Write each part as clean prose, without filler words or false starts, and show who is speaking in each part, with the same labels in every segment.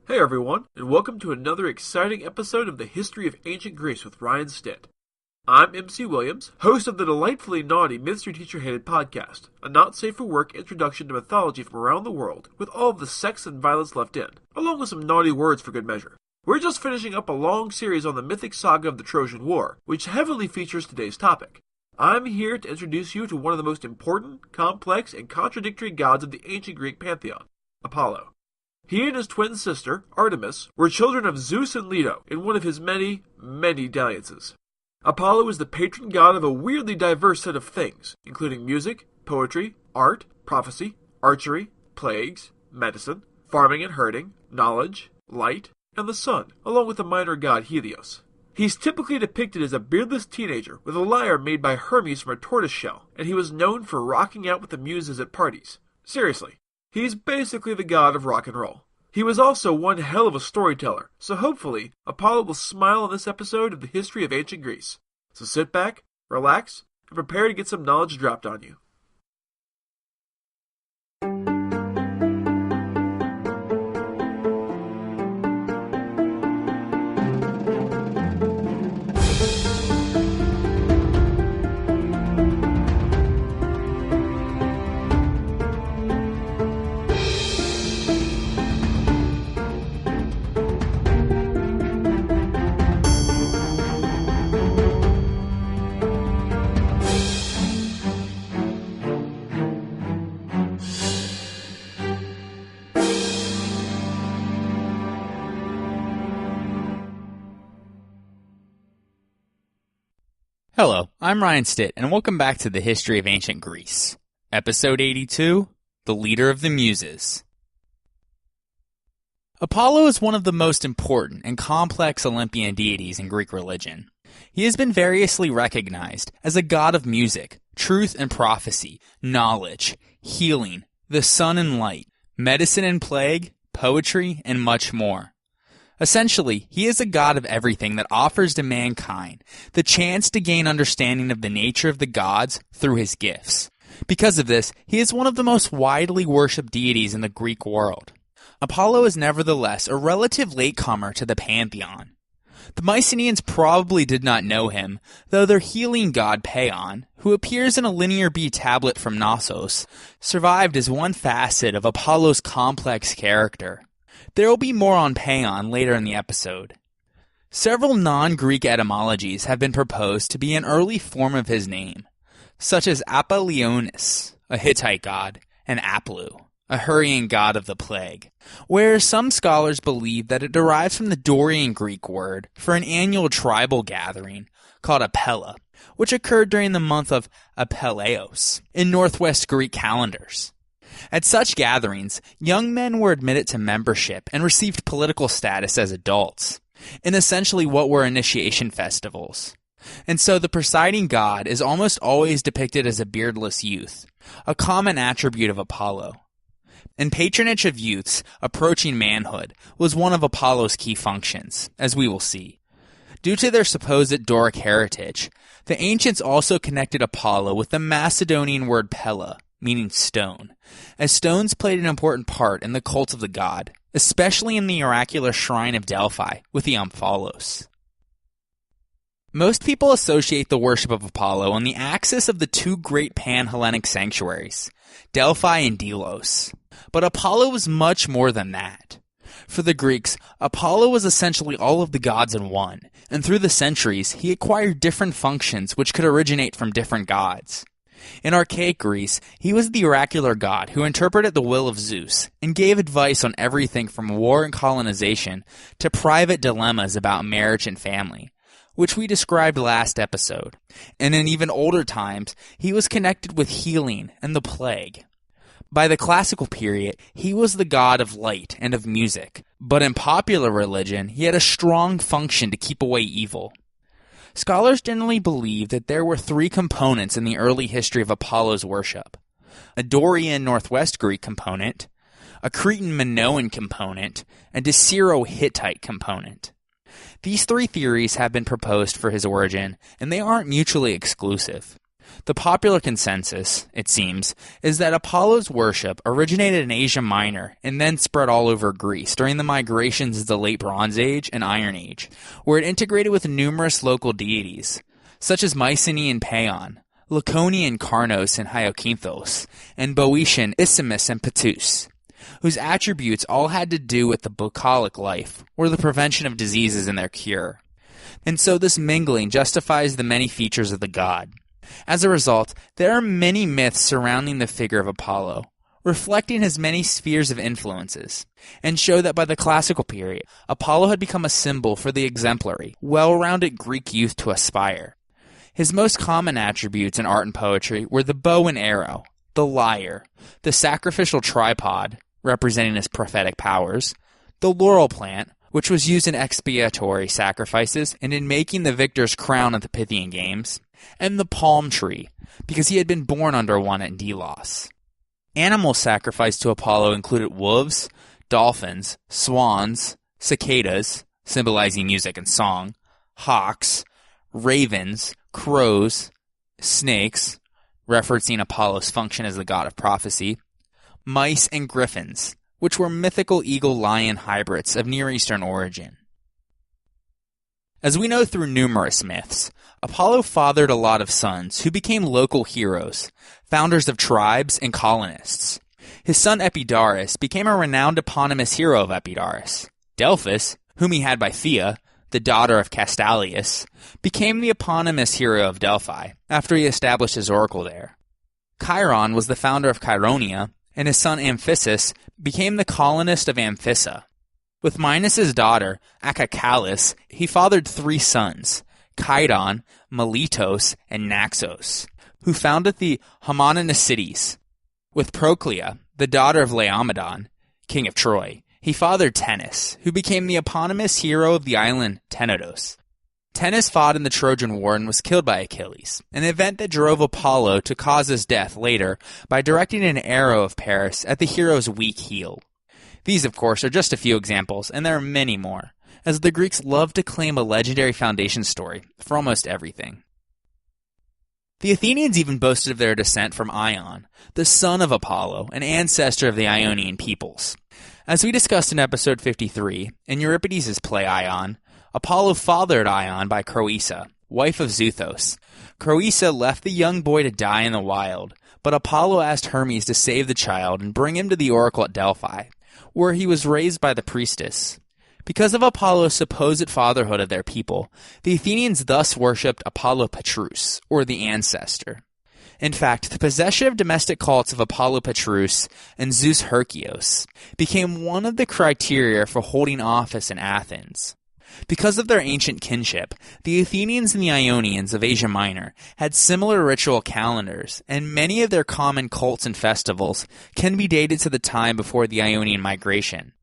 Speaker 1: Hey everyone, and welcome to another exciting episode of the History of Ancient Greece with Ryan Stitt. I'm MC Williams, host of the delightfully naughty Mystery Teacher Hated podcast, a not-safe-for-work introduction to mythology from around the world, with all of the sex and violence left in, along with some naughty words for good measure. We're just finishing up a long series on the mythic saga of the Trojan War, which heavily features today's topic. I'm here to introduce you to one of the most important, complex, and contradictory gods of the ancient Greek pantheon, Apollo. He and his twin sister, Artemis, were children of Zeus and Leto in one of his many, many dalliances. Apollo is the patron god of a weirdly diverse set of things, including music, poetry, art, prophecy, archery, plagues, medicine, farming and herding, knowledge, light, and the sun, along with the minor god Helios. He's typically depicted as a beardless teenager with a lyre made by Hermes from a tortoise shell, and he was known for rocking out with the Muses at parties. Seriously. He's basically the god of rock and roll. He was also one hell of a storyteller, so hopefully Apollo will smile on this episode of the History of Ancient Greece. So sit back, relax, and prepare to get some knowledge dropped on you.
Speaker 2: Hello, I'm Ryan Stitt, and welcome back to the History of Ancient Greece. Episode 82, The Leader of the Muses. Apollo is one of the most important and complex Olympian deities in Greek religion. He has been variously recognized as a god of music, truth and prophecy, knowledge, healing, the sun and light, medicine and plague, poetry, and much more. Essentially, he is a god of everything that offers to mankind the chance to gain understanding of the nature of the gods through his gifts. Because of this, he is one of the most widely worshipped deities in the Greek world. Apollo is nevertheless a relative latecomer to the pantheon. The Mycenaeans probably did not know him, though their healing god Paeon, who appears in a Linear B tablet from Knossos, survived as one facet of Apollo's complex character. There will be more on Paeon later in the episode. Several non-Greek etymologies have been proposed to be an early form of his name, such as Apollyonis, a Hittite god, and Aplu, a Hurrian god of the plague, whereas some scholars believe that it derives from the Dorian Greek word for an annual tribal gathering called Apella, which occurred during the month of Apelleos in Northwest Greek calendars. At such gatherings, young men were admitted to membership and received political status as adults, in essentially what were initiation festivals. And so the presiding god is almost always depicted as a beardless youth, a common attribute of Apollo. And patronage of youths approaching manhood was one of Apollo's key functions, as we will see. Due to their supposed Doric heritage, the ancients also connected Apollo with the Macedonian word pella, meaning stone, as stones played an important part in the cult of the god, especially in the oracular shrine of Delphi with the Omphalos. Most people associate the worship of Apollo on the axis of the two great pan-Hellenic sanctuaries, Delphi and Delos. But Apollo was much more than that. For the Greeks, Apollo was essentially all of the gods in one, and through the centuries, he acquired different functions which could originate from different gods. In archaic Greece, he was the oracular god who interpreted the will of Zeus and gave advice on everything from war and colonization to private dilemmas about marriage and family, which we described last episode. And in even older times, he was connected with healing and the plague. By the classical period, he was the god of light and of music, but in popular religion, he had a strong function to keep away evil. Scholars generally believe that there were three components in the early history of Apollo's worship: a Dorian Northwest Greek component, a Cretan Minoan component, and a Syro-Hittite component. These three theories have been proposed for his origin, and they aren't mutually exclusive. The popular consensus, it seems, is that Apollo's worship originated in Asia Minor and then spread all over Greece during the migrations of the Late Bronze Age and Iron Age, where it integrated with numerous local deities, such as Mycenaean Paeon, Laconian Carnos and Hyacinthos, and Boeotian Isimus and Patus, whose attributes all had to do with the bucolic life, or the prevention of diseases and their cure. And so this mingling justifies the many features of the god. As a result, there are many myths surrounding the figure of Apollo, reflecting his many spheres of influences, and show that by the classical period, Apollo had become a symbol for the exemplary, well-rounded Greek youth to aspire. His most common attributes in art and poetry were the bow and arrow, the lyre, the sacrificial tripod, representing his prophetic powers, the laurel plant, which was used in expiatory sacrifices and in making the victor's crown at the Pythian Games, and the palm tree, because he had been born under one at Delos. Animals sacrificed to Apollo included wolves, dolphins, swans, cicadas, symbolizing music and song, hawks, ravens, crows, snakes, referencing Apollo's function as the god of prophecy, mice, and griffins, which were mythical eagle-lion hybrids of Near Eastern origin. As we know through numerous myths, Apollo fathered a lot of sons who became local heroes, founders of tribes and colonists. His son Epidaurus became a renowned eponymous hero of Epidaurus. Delphus, whom he had by Thea, the daughter of Castalius, became the eponymous hero of Delphi after he established his oracle there. Chiron was the founder of Chironia, and his son Amphissus became the colonist of Amphissa. With Minos's daughter, Acacallis, he fathered 3 sons, Chidon, Mellitus, and Naxos, who founded the homonymous cities. With Proclea, the daughter of Laomedon, king of Troy, he fathered Tennis, who became the eponymous hero of the island Tenedos. Tennis fought in the Trojan War and was killed by Achilles, an event that drove Apollo to cause his death later by directing an arrow of Paris at the hero's weak heel. These, of course, are just a few examples, and there are many more, as the Greeks love to claim a legendary foundation story for almost everything. The Athenians even boasted of their descent from Ion, the son of Apollo, an ancestor of the Ionian peoples. As we discussed in episode 53, in Euripides' play Ion, Apollo fathered Ion by Croeisa, wife of Xuthos. Croeisa left the young boy to die in the wild, but Apollo asked Hermes to save the child and bring him to the oracle at Delphi, where he was raised by the priestess. Because of Apollo's supposed fatherhood of their people, the Athenians thus worshipped Apollo Petrus, or the ancestor. In fact, the possession of domestic cults of Apollo Petrus and Zeus Herkios became one of the criteria for holding office in Athens. Because of their ancient kinship, the Athenians and the Ionians of Asia Minor had similar ritual calendars, and many of their common cults and festivals can be dated to the time before the Ionian migration.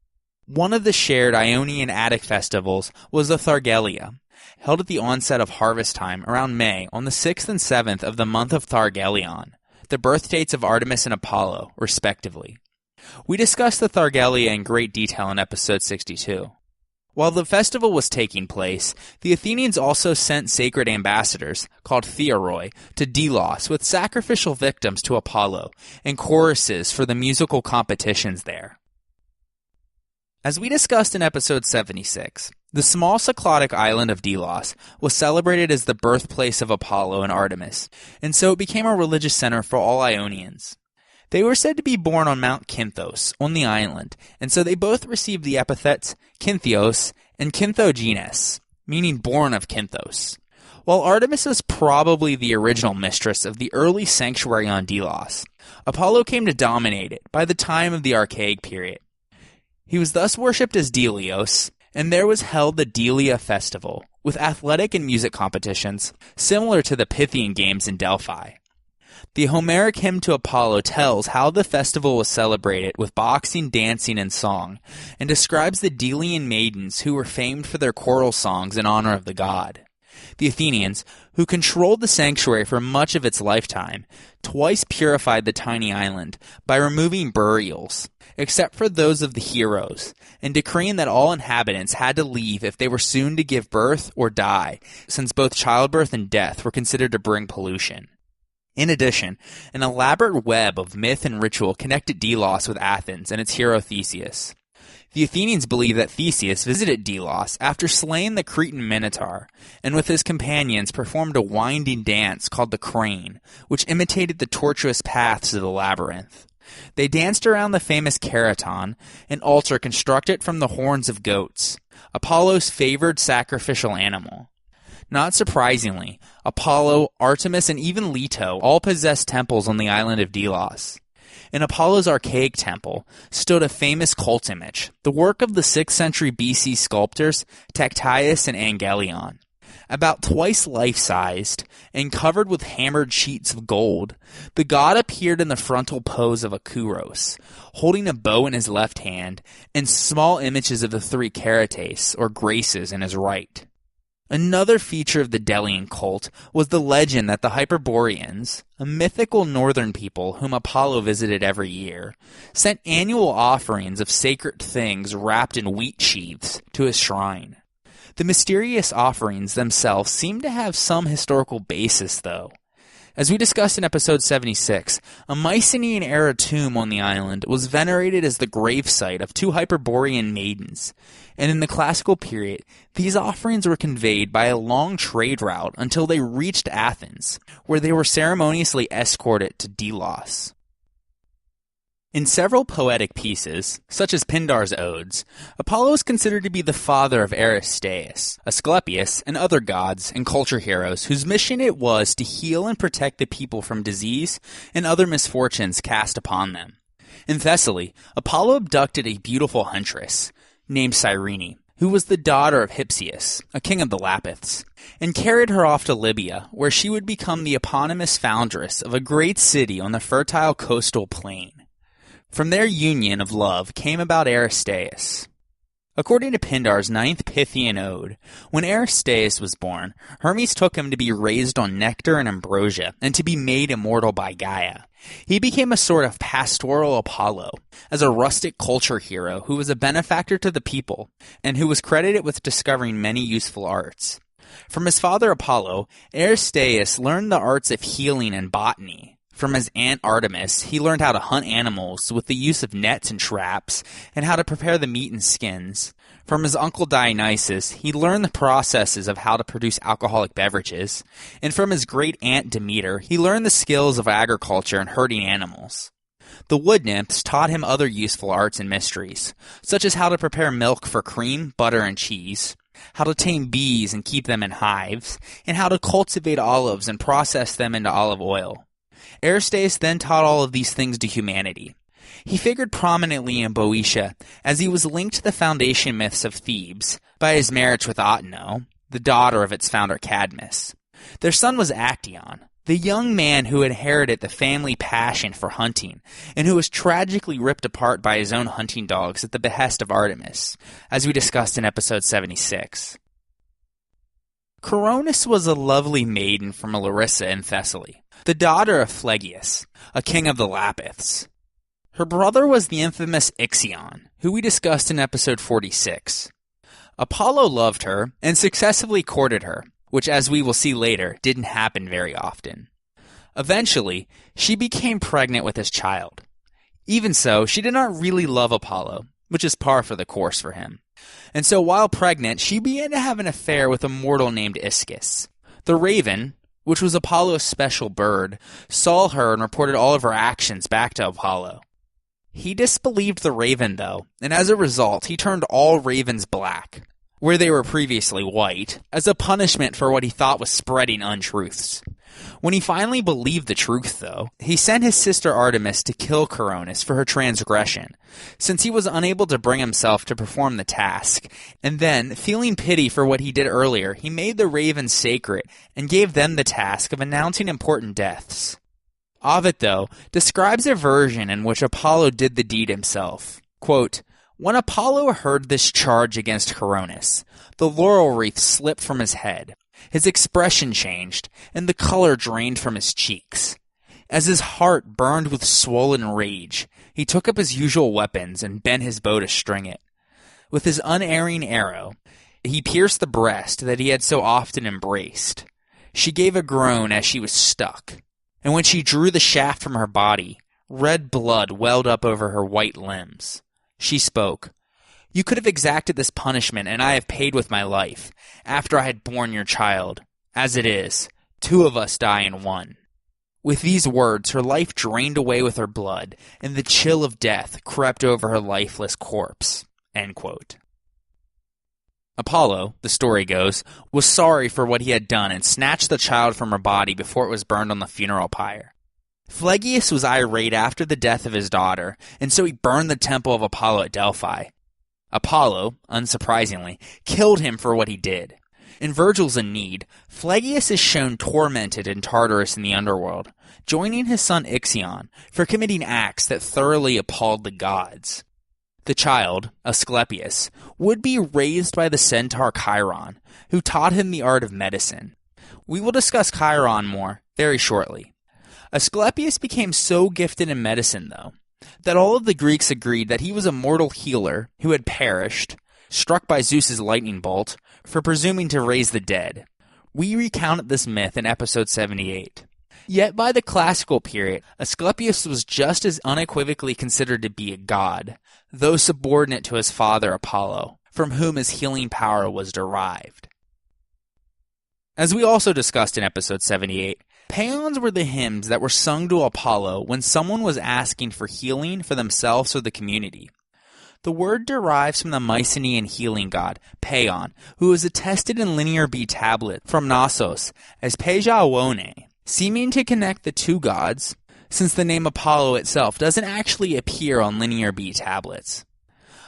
Speaker 2: One of the shared Ionian Attic festivals was the Thargelia, held at the onset of harvest time around May on the 6th and 7th of the month of Thargelion, the birth dates of Artemis and Apollo, respectively. We discussed the Thargelia in great detail in episode 62. While the festival was taking place, the Athenians also sent sacred ambassadors, called theoroi, to Delos with sacrificial victims to Apollo and choruses for the musical competitions there. As we discussed in episode 76, the small Cycladic island of Delos was celebrated as the birthplace of Apollo and Artemis, and so it became a religious center for all Ionians. They were said to be born on Mount Kinthos, on the island, and so they both received the epithets Kynthios and Kynthogenes, meaning born of Kinthos. While Artemis was probably the original mistress of the early sanctuary on Delos, Apollo came to dominate it by the time of the Archaic period. He was thus worshipped as Delios, and there was held the Delia festival, with athletic and music competitions, similar to the Pythian Games in Delphi. The Homeric hymn to Apollo tells how the festival was celebrated with boxing, dancing, and song, and describes the Delian maidens who were famed for their choral songs in honor of the god. The Athenians, who controlled the sanctuary for much of its lifetime, twice purified the tiny island by removing burials, except for those of the heroes, and decreeing that all inhabitants had to leave if they were soon to give birth or die, since both childbirth and death were considered to bring pollution. In addition, an elaborate web of myth and ritual connected Delos with Athens and its hero Theseus. The Athenians believe that Theseus visited Delos after slaying the Cretan Minotaur, and with his companions performed a winding dance called the crane, which imitated the tortuous paths of the labyrinth. They danced around the famous Keraton, an altar constructed from the horns of goats, Apollo's favored sacrificial animal. Not surprisingly, Apollo, Artemis, and even Leto all possessed temples on the island of Delos. In Apollo's archaic temple stood a famous cult image, the work of the 6th century BC sculptors Tactius and Angelion. About twice life-sized and covered with hammered sheets of gold, the god appeared in the frontal pose of a kouros, holding a bow in his left hand and small images of the 3 kerates, or graces, in his right. Another feature of the Delian cult was the legend that the Hyperboreans, a mythical northern people whom Apollo visited every year, sent annual offerings of sacred things wrapped in wheat sheaths to his shrine. The mysterious offerings themselves seem to have some historical basis, though. As we discussed in episode 76, a Mycenaean-era tomb on the island was venerated as the gravesite of 2 Hyperborean maidens, and in the classical period, these offerings were conveyed by a long trade route until they reached Athens, where they were ceremoniously escorted to Delos. In several poetic pieces, such as Pindar's Odes, Apollo is considered to be the father of Aristeus, Asclepius, and other gods and culture heroes whose mission it was to heal and protect the people from disease and other misfortunes cast upon them. In Thessaly, Apollo abducted a beautiful huntress named Cyrene, who was the daughter of Hypsius, a king of the Lapiths, and carried her off to Libya, where she would become the eponymous foundress of a great city on the fertile coastal plain. From their union of love came about Aristeus. According to Pindar's 9th Pythian Ode, when Aristeus was born, Hermes took him to be raised on nectar and ambrosia, and to be made immortal by Gaia. He became a sort of pastoral Apollo, as a rustic culture hero who was a benefactor to the people, and who was credited with discovering many useful arts. From his father Apollo, Aristeus learned the arts of healing and botany. From his aunt Artemis, he learned how to hunt animals with the use of nets and traps, and how to prepare the meat and skins. From his uncle Dionysus, he learned the processes of how to produce alcoholic beverages. And from his great-aunt Demeter, he learned the skills of agriculture and herding animals. The wood nymphs taught him other useful arts and mysteries, such as how to prepare milk for cream, butter, and cheese, how to tame bees and keep them in hives, and how to cultivate olives and process them into olive oil. Aristeus then taught all of these things to humanity. He figured prominently in Boeotia, as he was linked to the foundation myths of Thebes by his marriage with Otino, the daughter of its founder Cadmus. Their son was Actaeon, the young man who inherited the family passion for hunting, and who was tragically ripped apart by his own hunting dogs at the behest of Artemis, as we discussed in episode 76. Coronis was a lovely maiden from Larissa in Thessaly, the daughter of Phlegius, a king of the Lapiths. Her brother was the infamous Ixion, who we discussed in episode 46. Apollo loved her and successfully courted her, which, as we will see later, didn't happen very often. Eventually, she became pregnant with his child. Even so, she did not really love Apollo, which is par for the course for him. And so while pregnant, she began to have an affair with a mortal named Ischys. The raven, which was Apollo's special bird, saw her and reported all of her actions back to Apollo. He disbelieved the raven, though, and as a result, he turned all ravens black, where they were previously white, as a punishment for what he thought was spreading untruths. When he finally believed the truth, though, he sent his sister Artemis to kill Coronis for her transgression, since he was unable to bring himself to perform the task, and then, feeling pity for what he did earlier, he made the ravens sacred and gave them the task of announcing important deaths. Ovid, though, describes a version in which Apollo did the deed himself. Quote, "When Apollo heard this charge against Coronis, the laurel wreath slipped from his head. His expression changed, and the color drained from his cheeks. As his heart burned with swollen rage, he took up his usual weapons and bent his bow to string it. With his unerring arrow, he pierced the breast that he had so often embraced. She gave a groan as she was stuck, and when she drew the shaft from her body, red blood welled up over her white limbs. She spoke, "You could have exacted this punishment, and I have paid with my life, after I had borne your child. As it is, 2 of us die in 1. With these words, her life drained away with her blood, and the chill of death crept over her lifeless corpse." End quote. Apollo, the story goes, was sorry for what he had done and snatched the child from her body before it was burned on the funeral pyre. Phlegius was irate after the death of his daughter, and so he burned the temple of Apollo at Delphi. Apollo, unsurprisingly, killed him for what he did. In Virgil's Aeneid, Phlegius is shown tormented in Tartarus in the underworld, joining his son Ixion for committing acts that thoroughly appalled the gods. The child, Asclepius, would be raised by the Centaur Chiron, who taught him the art of medicine. We will discuss Chiron more very shortly. Asclepius became so gifted in medicine, though, that all of the Greeks agreed that he was a mortal healer who had perished, struck by Zeus's lightning bolt, for presuming to raise the dead. We recounted this myth in episode 78. Yet by the classical period, Asclepius was just as unequivocally considered to be a god, though subordinate to his father Apollo, from whom his healing power was derived. As we also discussed in episode 78, paeans were the hymns that were sung to Apollo when someone was asking for healing for themselves or the community. The word derives from the Mycenaean healing god, Paeon, who is attested in Linear B tablet from Knossos as Pejawone, seeming to connect the 2 gods, since the name Apollo itself doesn't actually appear on Linear B tablets.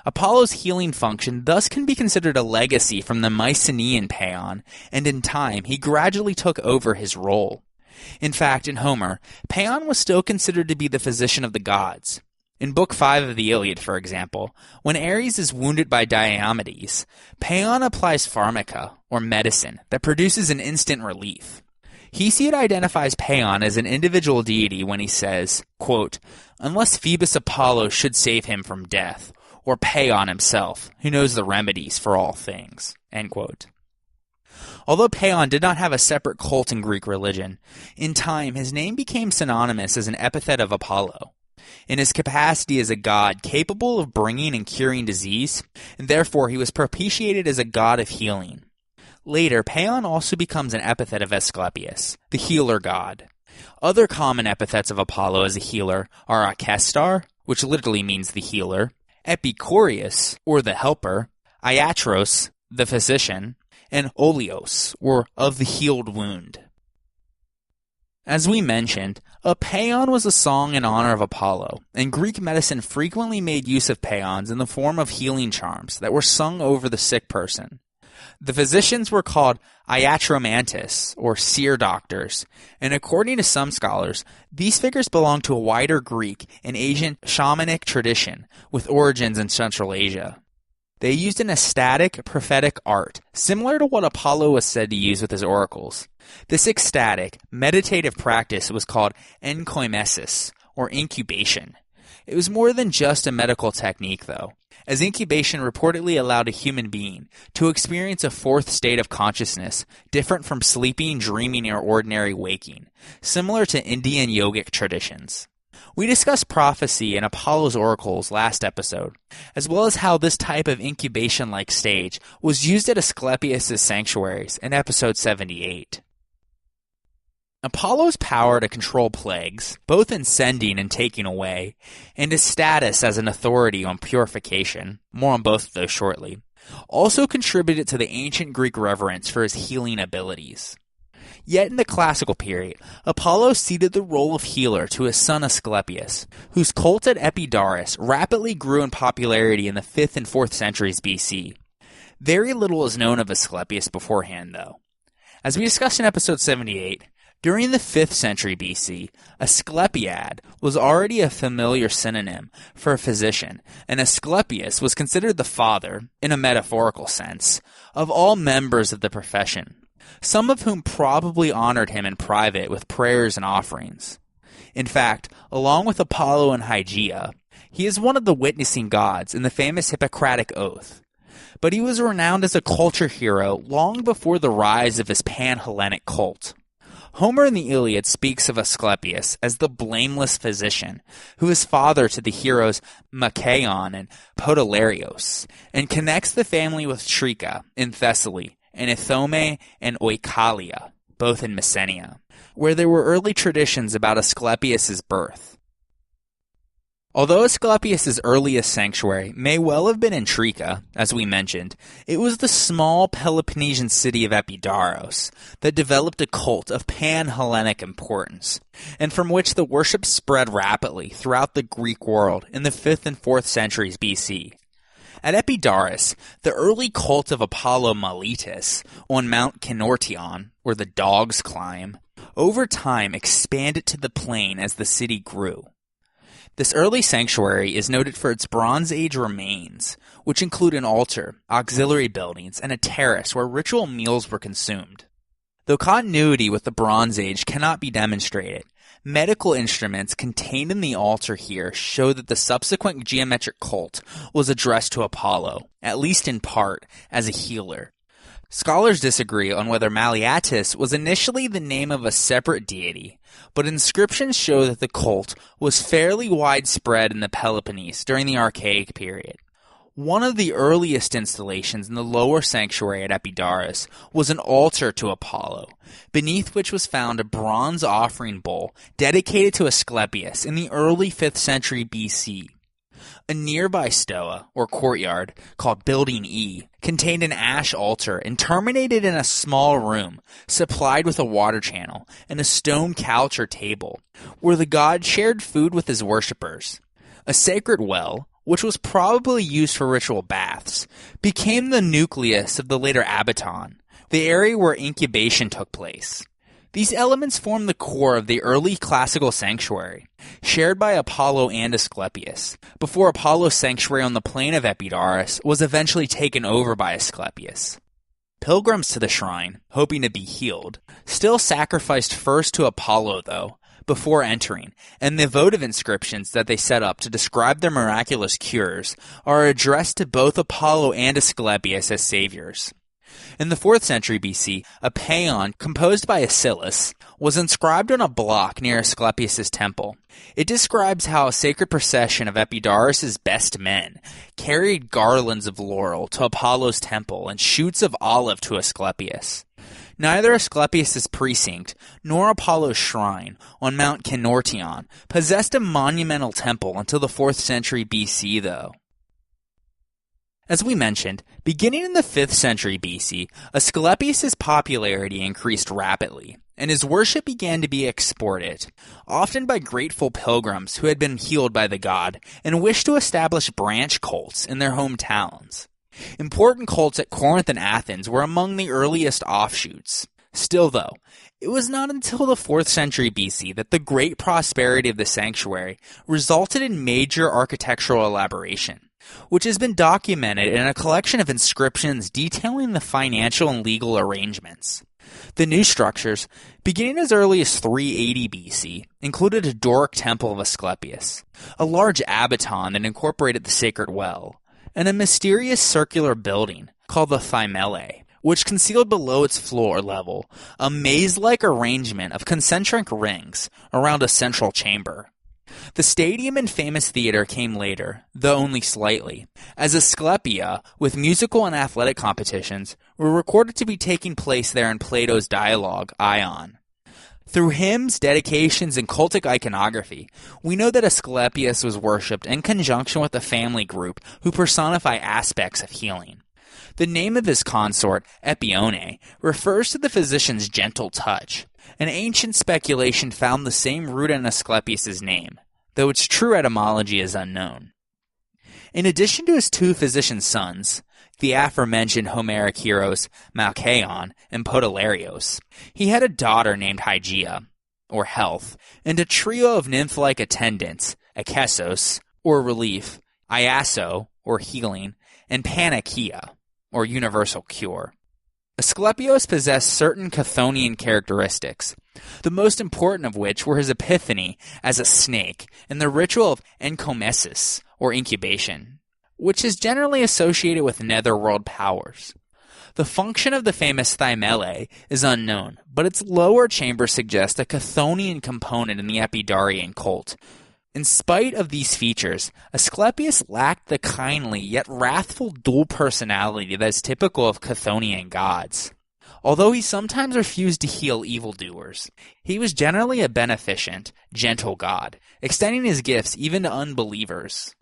Speaker 2: Apollo's healing function thus can be considered a legacy from the Mycenaean Paeon, and in time he gradually took over his role. In fact, in Homer, Paeon was still considered to be the physician of the gods. In Book 5 of the Iliad, for example, when Ares is wounded by Diomedes, Paeon applies pharmaca, or medicine, that produces an instant relief. Hesiod identifies Paeon as an individual deity when he says, quote, "Unless Phoebus Apollo should save him from death, or Paeon himself, who knows the remedies for all things." End quote. Although Paeon did not have a separate cult in Greek religion, in time his name became synonymous as an epithet of Apollo. In his capacity as a god capable of bringing and curing disease, and therefore he was propitiated as a god of healing. Later, Paeon also becomes an epithet of Asclepius, the healer god. Other common epithets of Apollo as a healer are Akestar, which literally means the healer, Epikourios, or the helper, Iatros, the physician, and Olios, or of the healed wound. As we mentioned, a paeon was a song in honor of Apollo, and Greek medicine frequently made use of paeons in the form of healing charms that were sung over the sick person. The physicians were called iatromantis, or seer doctors, and according to some scholars, these figures belong to a wider Greek and Asian shamanic tradition with origins in Central Asia. They used an ecstatic, prophetic art, similar to what Apollo was said to use with his oracles. This ecstatic, meditative practice was called enkoimesis, or incubation. It was more than just a medical technique, though, as incubation reportedly allowed a human being to experience a fourth state of consciousness different from sleeping, dreaming, or ordinary waking, similar to Indian yogic traditions. We discussed prophecy in Apollo's oracles last episode, as well as how this type of incubation-like stage was used at Asclepius' sanctuaries in episode 78. Apollo's power to control plagues, both in sending and taking away, and his status as an authority on purification, more on both of those shortly, also contributed to the ancient Greek reverence for his healing abilities. Yet in the classical period, Apollo ceded the role of healer to his son Asclepius, whose cult at Epidaurus rapidly grew in popularity in the 5th and 4th centuries BC. Very little is known of Asclepius beforehand, though. As we discussed in episode 78, during the 5th century BC, Asclepiad was already a familiar synonym for a physician, and Asclepius was considered the father, in a metaphorical sense, of all members of the profession, some of whom probably honored him in private with prayers and offerings. In fact, along with Apollo and Hygeia, he is one of the witnessing gods in the famous Hippocratic Oath. But he was renowned as a culture hero long before the rise of his pan-Hellenic cult. Homer in the Iliad speaks of Asclepius as the blameless physician, who is father to the heroes Machaon and Podalirios, and connects the family with Trica in Thessaly, and Ithome and Oikalia, both in Messenia, where there were early traditions about Asclepius' birth. Although Asclepius' earliest sanctuary may well have been in Trica, as we mentioned, it was the small Peloponnesian city of Epidaurus that developed a cult of pan-Hellenic importance, and from which the worship spread rapidly throughout the Greek world in the 5th and 4th centuries BC. At Epidaurus, the early cult of Apollo Mellitus on Mount Kinortion, where the dogs climb, over time expanded to the plain as the city grew. This early sanctuary is noted for its Bronze Age remains, which include an altar, auxiliary buildings, and a terrace where ritual meals were consumed. Though continuity with the Bronze Age cannot be demonstrated, medical instruments contained in the altar here show that the subsequent geometric cult was addressed to Apollo, at least in part, as a healer. Scholars disagree on whether Mellitus was initially the name of a separate deity, but inscriptions show that the cult was fairly widespread in the Peloponnese during the Archaic period. One of the earliest installations in the lower sanctuary at Epidaurus was an altar to Apollo, beneath which was found a bronze offering bowl dedicated to Asclepius in the early 5th century BC. A nearby stoa, or courtyard, called Building E, contained an ash altar and terminated in a small room, supplied with a water channel and a stone couch or table, where the god shared food with his worshippers. A sacred well, which was probably used for ritual baths, became the nucleus of the later abaton, the area where incubation took place. These elements form the core of the early classical sanctuary, shared by Apollo and Asclepius, before Apollo's sanctuary on the plain of Epidaurus was eventually taken over by Asclepius. Pilgrims to the shrine, hoping to be healed, still sacrificed first to Apollo, though, before entering, and the votive inscriptions that they set up to describe their miraculous cures are addressed to both Apollo and Asclepius as saviors. In the 4th century BC, a paean composed by Acilius was inscribed on a block near Asclepius' temple. It describes how a sacred procession of Epidaurus' best men carried garlands of laurel to Apollo's temple and shoots of olive to Asclepius. Neither Asclepius' precinct nor Apollo's shrine on Mount Kinortion possessed a monumental temple until the 4th century BC, though. As we mentioned, beginning in the 5th century BC, Asclepius' popularity increased rapidly, and his worship began to be exported, often by grateful pilgrims who had been healed by the god and wished to establish branch cults in their hometowns. Important cults at Corinth and Athens were among the earliest offshoots. Still, though, it was not until the 4th century BC that the great prosperity of the sanctuary resulted in major architectural elaboration, which has been documented in a collection of inscriptions detailing the financial and legal arrangements. The new structures, beginning as early as 380 BC, included a Doric temple of Asclepius, a large abaton that incorporated the sacred well, and a mysterious circular building called the Thymelae, which concealed below its floor level a maze-like arrangement of concentric rings around a central chamber. The stadium and famous theater came later, though only slightly, as Asclepia, with musical and athletic competitions, were recorded to be taking place there in Plato's dialogue, Ion. Through hymns, dedications, and cultic iconography, we know that Asclepius was worshipped in conjunction with a family group who personify aspects of healing. The name of his consort, Epione, refers to the physician's gentle touch. An ancient speculation found the same root in Asclepius' name, though its true etymology is unknown. In addition to his two physician sons, the aforementioned Homeric heroes Machaon and Podalirios, he had a daughter named Hygeia, or health, and a trio of nymph-like attendants, Akessos, or relief, Iaso, or healing, and Panakia, or universal cure. Asclepius possessed certain Chthonian characteristics, the most important of which were his epiphany as a snake and the ritual of encomesis, or incubation, which is generally associated with netherworld powers. The function of the famous thymele is unknown, but its lower chamber suggests a Chthonian component in the Epidaurian cult. In spite of these features, Asclepius lacked the kindly yet wrathful dual personality that is typical of Chthonian gods. Although he sometimes refused to heal evildoers, he was generally a beneficent, gentle god, extending his gifts even to unbelievers.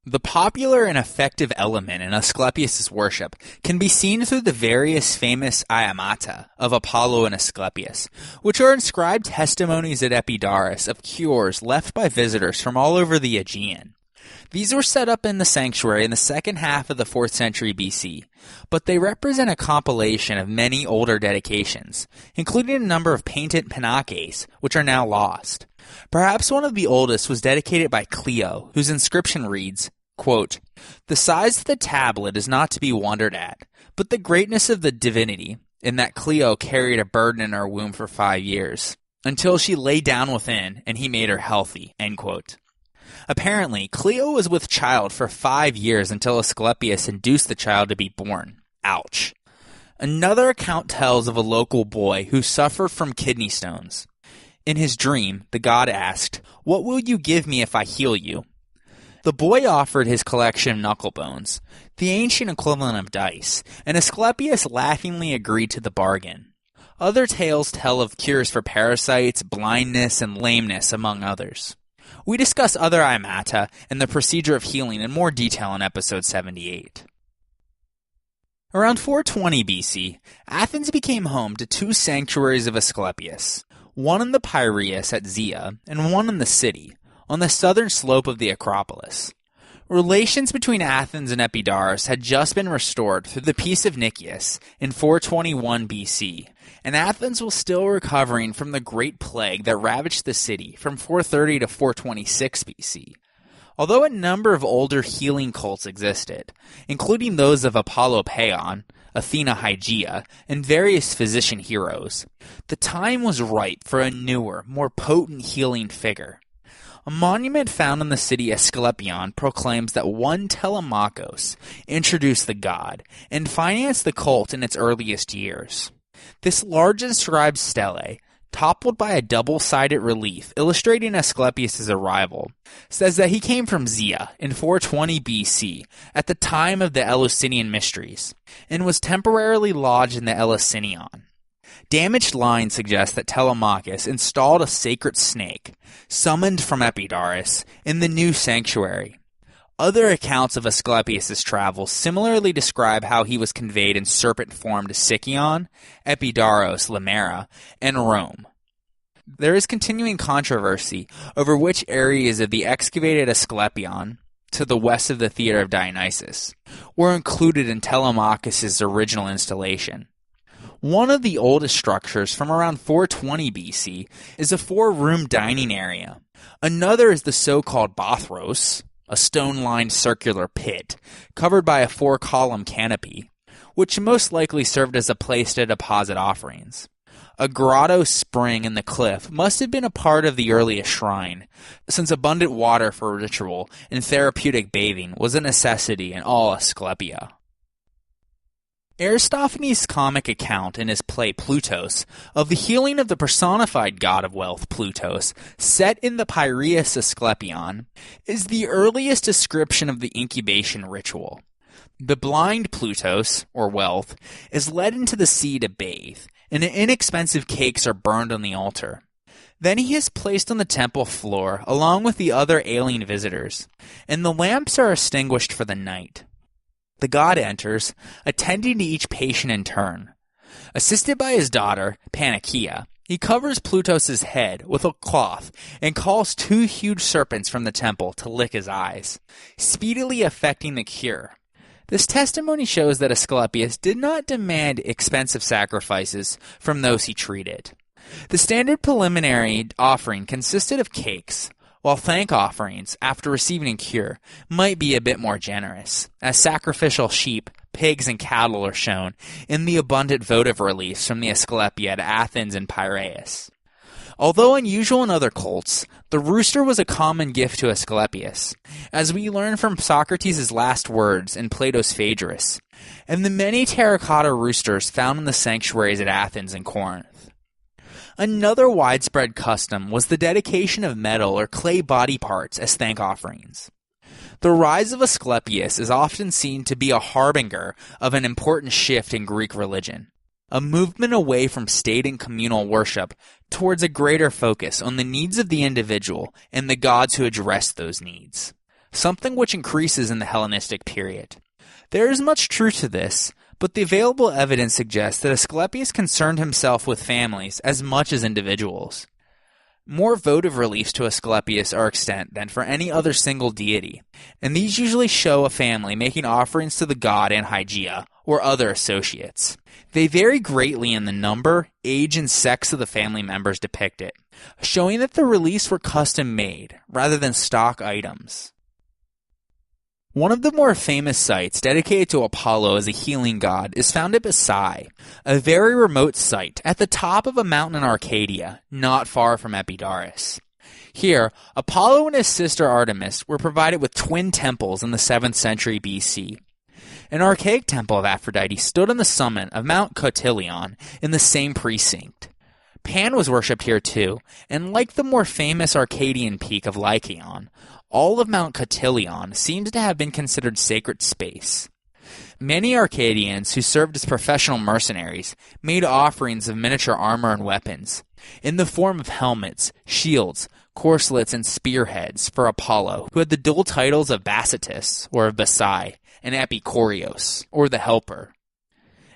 Speaker 2: The popular and effective element in Asclepius' worship can be seen through the various famous iamata of Apollo and Asclepius, which are inscribed testimonies at Epidaurus of cures left by visitors from all over the Aegean. These were set up in the sanctuary in the second half of the 4th century BC, but they represent a compilation of many older dedications, including a number of painted pinaques, which are now lost. Perhaps one of the oldest was dedicated by Clio, whose inscription reads, quote, "The size of the tablet is not to be wondered at, but the greatness of the divinity, in that Clio carried a burden in her womb for 5 years, until she lay down within, and he made her healthy." End quote. Apparently, Clio was with child for 5 years until Asclepius induced the child to be born. Ouch. Another account tells of a local boy who suffered from kidney stones. In his dream, the god asked, "What will you give me if I heal you?" The boy offered his collection of knuckle bones, the ancient equivalent of dice, and Asclepius laughingly agreed to the bargain. Other tales tell of cures for parasites, blindness, and lameness, among others. We discuss other iamata and the procedure of healing in more detail in episode 78. Around 420 BC, Athens became home to 2 sanctuaries of Asclepius, one in the Piraeus at Zea and one in the city, on the southern slope of the Acropolis. Relations between Athens and Epidaurus had just been restored through the Peace of Nicias in 421 BC, and Athens was still recovering from the Great Plague that ravaged the city from 430 to 426 BC. Although a number of older healing cults existed, including those of Apollo Paeon, Athena Hygeia, and various physician heroes, the time was ripe for a newer, more potent healing figure. A monument found in the city Asclepion proclaims that one Telemachus introduced the god and financed the cult in its earliest years. This large inscribed stele, toppled by a double-sided relief illustrating Asclepius' arrival, says that he came from Zea in 420 BC at the time of the Eleusinian Mysteries, and was temporarily lodged in the Eleusinion. Damaged lines suggest that Telemachus installed a sacred snake, summoned from Epidaurus, in the new sanctuary. Other accounts of Asclepius' travels similarly describe how he was conveyed in serpent form to Sicyon, Epidaurus, Limera, and Rome. There is continuing controversy over which areas of the excavated Asclepion, to the west of the Theater of Dionysus, were included in Telemachus' original installation. One of the oldest structures from around 420 BC is a 4-room dining area. Another is the so-called Bothros, a stone-lined circular pit, covered by a 4-column canopy, which most likely served as a place to deposit offerings. A grotto spring in the cliff must have been a part of the earliest shrine, since abundant water for ritual and therapeutic bathing was a necessity in all Asclepia. Aristophanes' comic account in his play Plutos of the healing of the personified god of wealth Plutos, set in the Piraeus Asclepion, is the earliest description of the incubation ritual. The blind Plutos, or wealth, is led into the sea to bathe, and inexpensive cakes are burned on the altar. Then he is placed on the temple floor along with the other alien visitors, and the lamps are extinguished for the night. The god enters, attending to each patient in turn. Assisted by his daughter, Panakia, he covers Plutos' head with a cloth and calls 2 huge serpents from the temple to lick his eyes, speedily effecting the cure. This testimony shows that Asclepius did not demand expensive sacrifices from those he treated. The standard preliminary offering consisted of cakes, while thank offerings, after receiving a cure, might be a bit more generous, as sacrificial sheep, pigs, and cattle are shown in the abundant votive reliefs from the Asclepia at Athens and Piraeus. Although unusual in other cults, the rooster was a common gift to Asclepius, as we learn from Socrates' last words in Plato's Phaedrus, and the many terracotta roosters found in the sanctuaries at Athens and Corinth. Another widespread custom was the dedication of metal or clay body parts as thank offerings. The rise of Asclepius is often seen to be a harbinger of an important shift in Greek religion, a movement away from state and communal worship towards a greater focus on the needs of the individual and the gods who address those needs, something which increases in the Hellenistic period. There is much truth to this, but the available evidence suggests that Asclepius concerned himself with families as much as individuals. More votive reliefs to Asclepius are extant than for any other single deity, and these usually show a family making offerings to the god and Hygeia, or other associates. They vary greatly in the number, age, and sex of the family members depicted, showing that the reliefs were custom-made, rather than stock items. One of the more famous sites dedicated to Apollo as a healing god is found at Musai, a very remote site at the top of a mountain in Arcadia, not far from Epidaurus. Here, Apollo and his sister Artemis were provided with twin temples in the 7th century BC. An archaic temple of Aphrodite stood on the summit of Mount Cotillon in the same precinct. Pan was worshipped here too, and like the more famous Arcadian peak of Lycaon, all of Mount Cotillon seems to have been considered sacred space. Many Arcadians who served as professional mercenaries made offerings of miniature armor and weapons, in the form of helmets, shields, corselets, and spearheads for Apollo, who had the dual titles of Basitus, or of Musai, and Epikorios, or the Helper.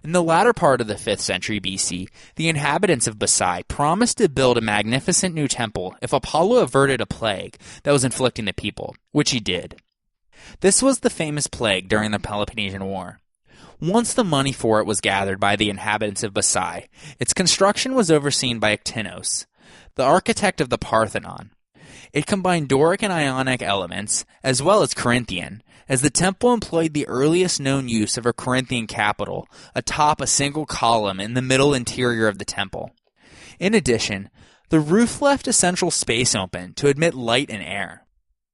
Speaker 2: In the latter part of the 5th century BC, the inhabitants of Musai promised to build a magnificent new temple if Apollo averted a plague that was inflicting the people, which he did. This was the famous plague during the Peloponnesian War. Once the money for it was gathered by the inhabitants of Musai, its construction was overseen by Actinos, the architect of the Parthenon. It combined Doric and Ionic elements, as well as Corinthian, as the temple employed the earliest known use of a Corinthian capital atop a single column in the middle interior of the temple. In addition, the roof left a central space open to admit light and air.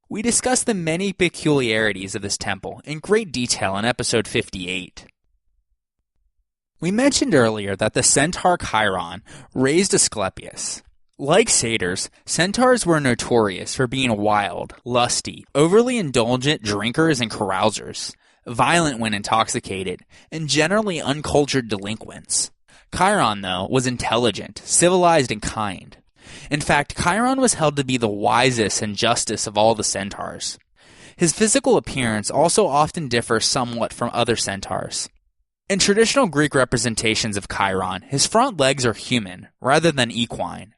Speaker 2: We discussed the many peculiarities of this temple in great detail in episode 58. We mentioned earlier that the Centaur Chiron raised Asclepius. Like satyrs, centaurs were notorious for being wild, lusty, overly indulgent drinkers and carousers, violent when intoxicated, and generally uncultured delinquents. Chiron, though, was intelligent, civilized, and kind. In fact, Chiron was held to be the wisest and justest of all the centaurs. His physical appearance also often differs somewhat from other centaurs. In traditional Greek representations of Chiron, his front legs are human, rather than equine,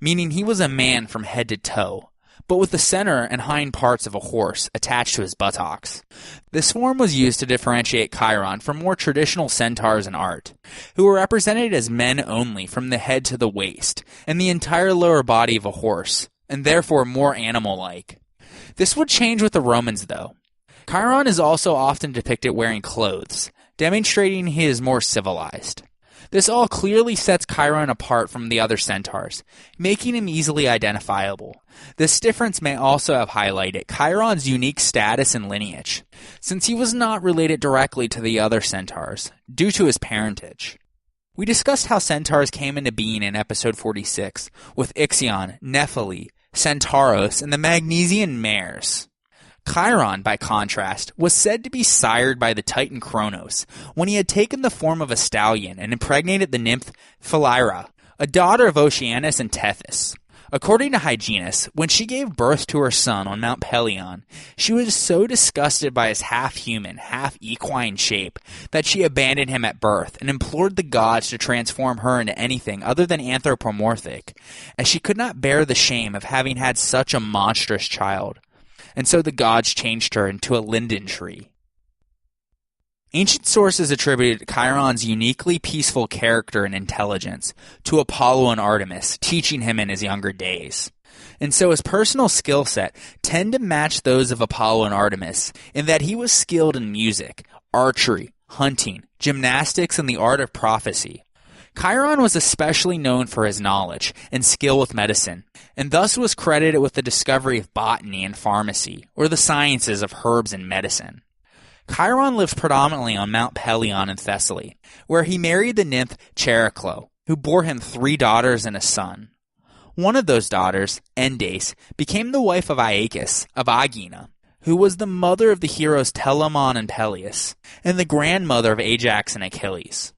Speaker 2: meaning he was a man from head to toe, but with the center and hind parts of a horse attached to his buttocks. This form was used to differentiate Chiron from more traditional centaurs in art, who were represented as men only from the head to the waist, and the entire lower body of a horse, and therefore more animal-like. This would change with the Romans, though. Chiron is also often depicted wearing clothes, demonstrating he is more civilized. This all clearly sets Chiron apart from the other centaurs, making him easily identifiable. This difference may also have highlighted Chiron's unique status and lineage, since he was not related directly to the other centaurs, due to his parentage. We discussed how centaurs came into being in episode 46, with Ixion, Nephili, Centauros, and the Magnesian mares. Chiron, by contrast, was said to be sired by the Titan Kronos when he had taken the form of a stallion and impregnated the nymph Philyra, a daughter of Oceanus and Tethys. According to Hyginus, when she gave birth to her son on Mount Pelion, she was so disgusted by his half-human, half-equine shape that she abandoned him at birth and implored the gods to transform her into anything other than anthropomorphic, as she could not bear the shame of having had such a monstrous child. And so the gods changed her into a linden tree. Ancient sources attributed Chiron's uniquely peaceful character and intelligence to Apollo and Artemis, teaching him in his younger days. And so his personal skill set tend to match those of Apollo and Artemis in that he was skilled in music, archery, hunting, gymnastics, and the art of prophecy. Chiron was especially known for his knowledge and skill with medicine, and thus was credited with the discovery of botany and pharmacy, or the sciences of herbs and medicine. Chiron lived predominantly on Mount Pelion in Thessaly, where he married the nymph Chariclo, who bore him 3 daughters and a son. One of those daughters, Endace, became the wife of Aeacus of Aegina, who was the mother of the heroes Telamon and Peleus, and the grandmother of Ajax and Achilles.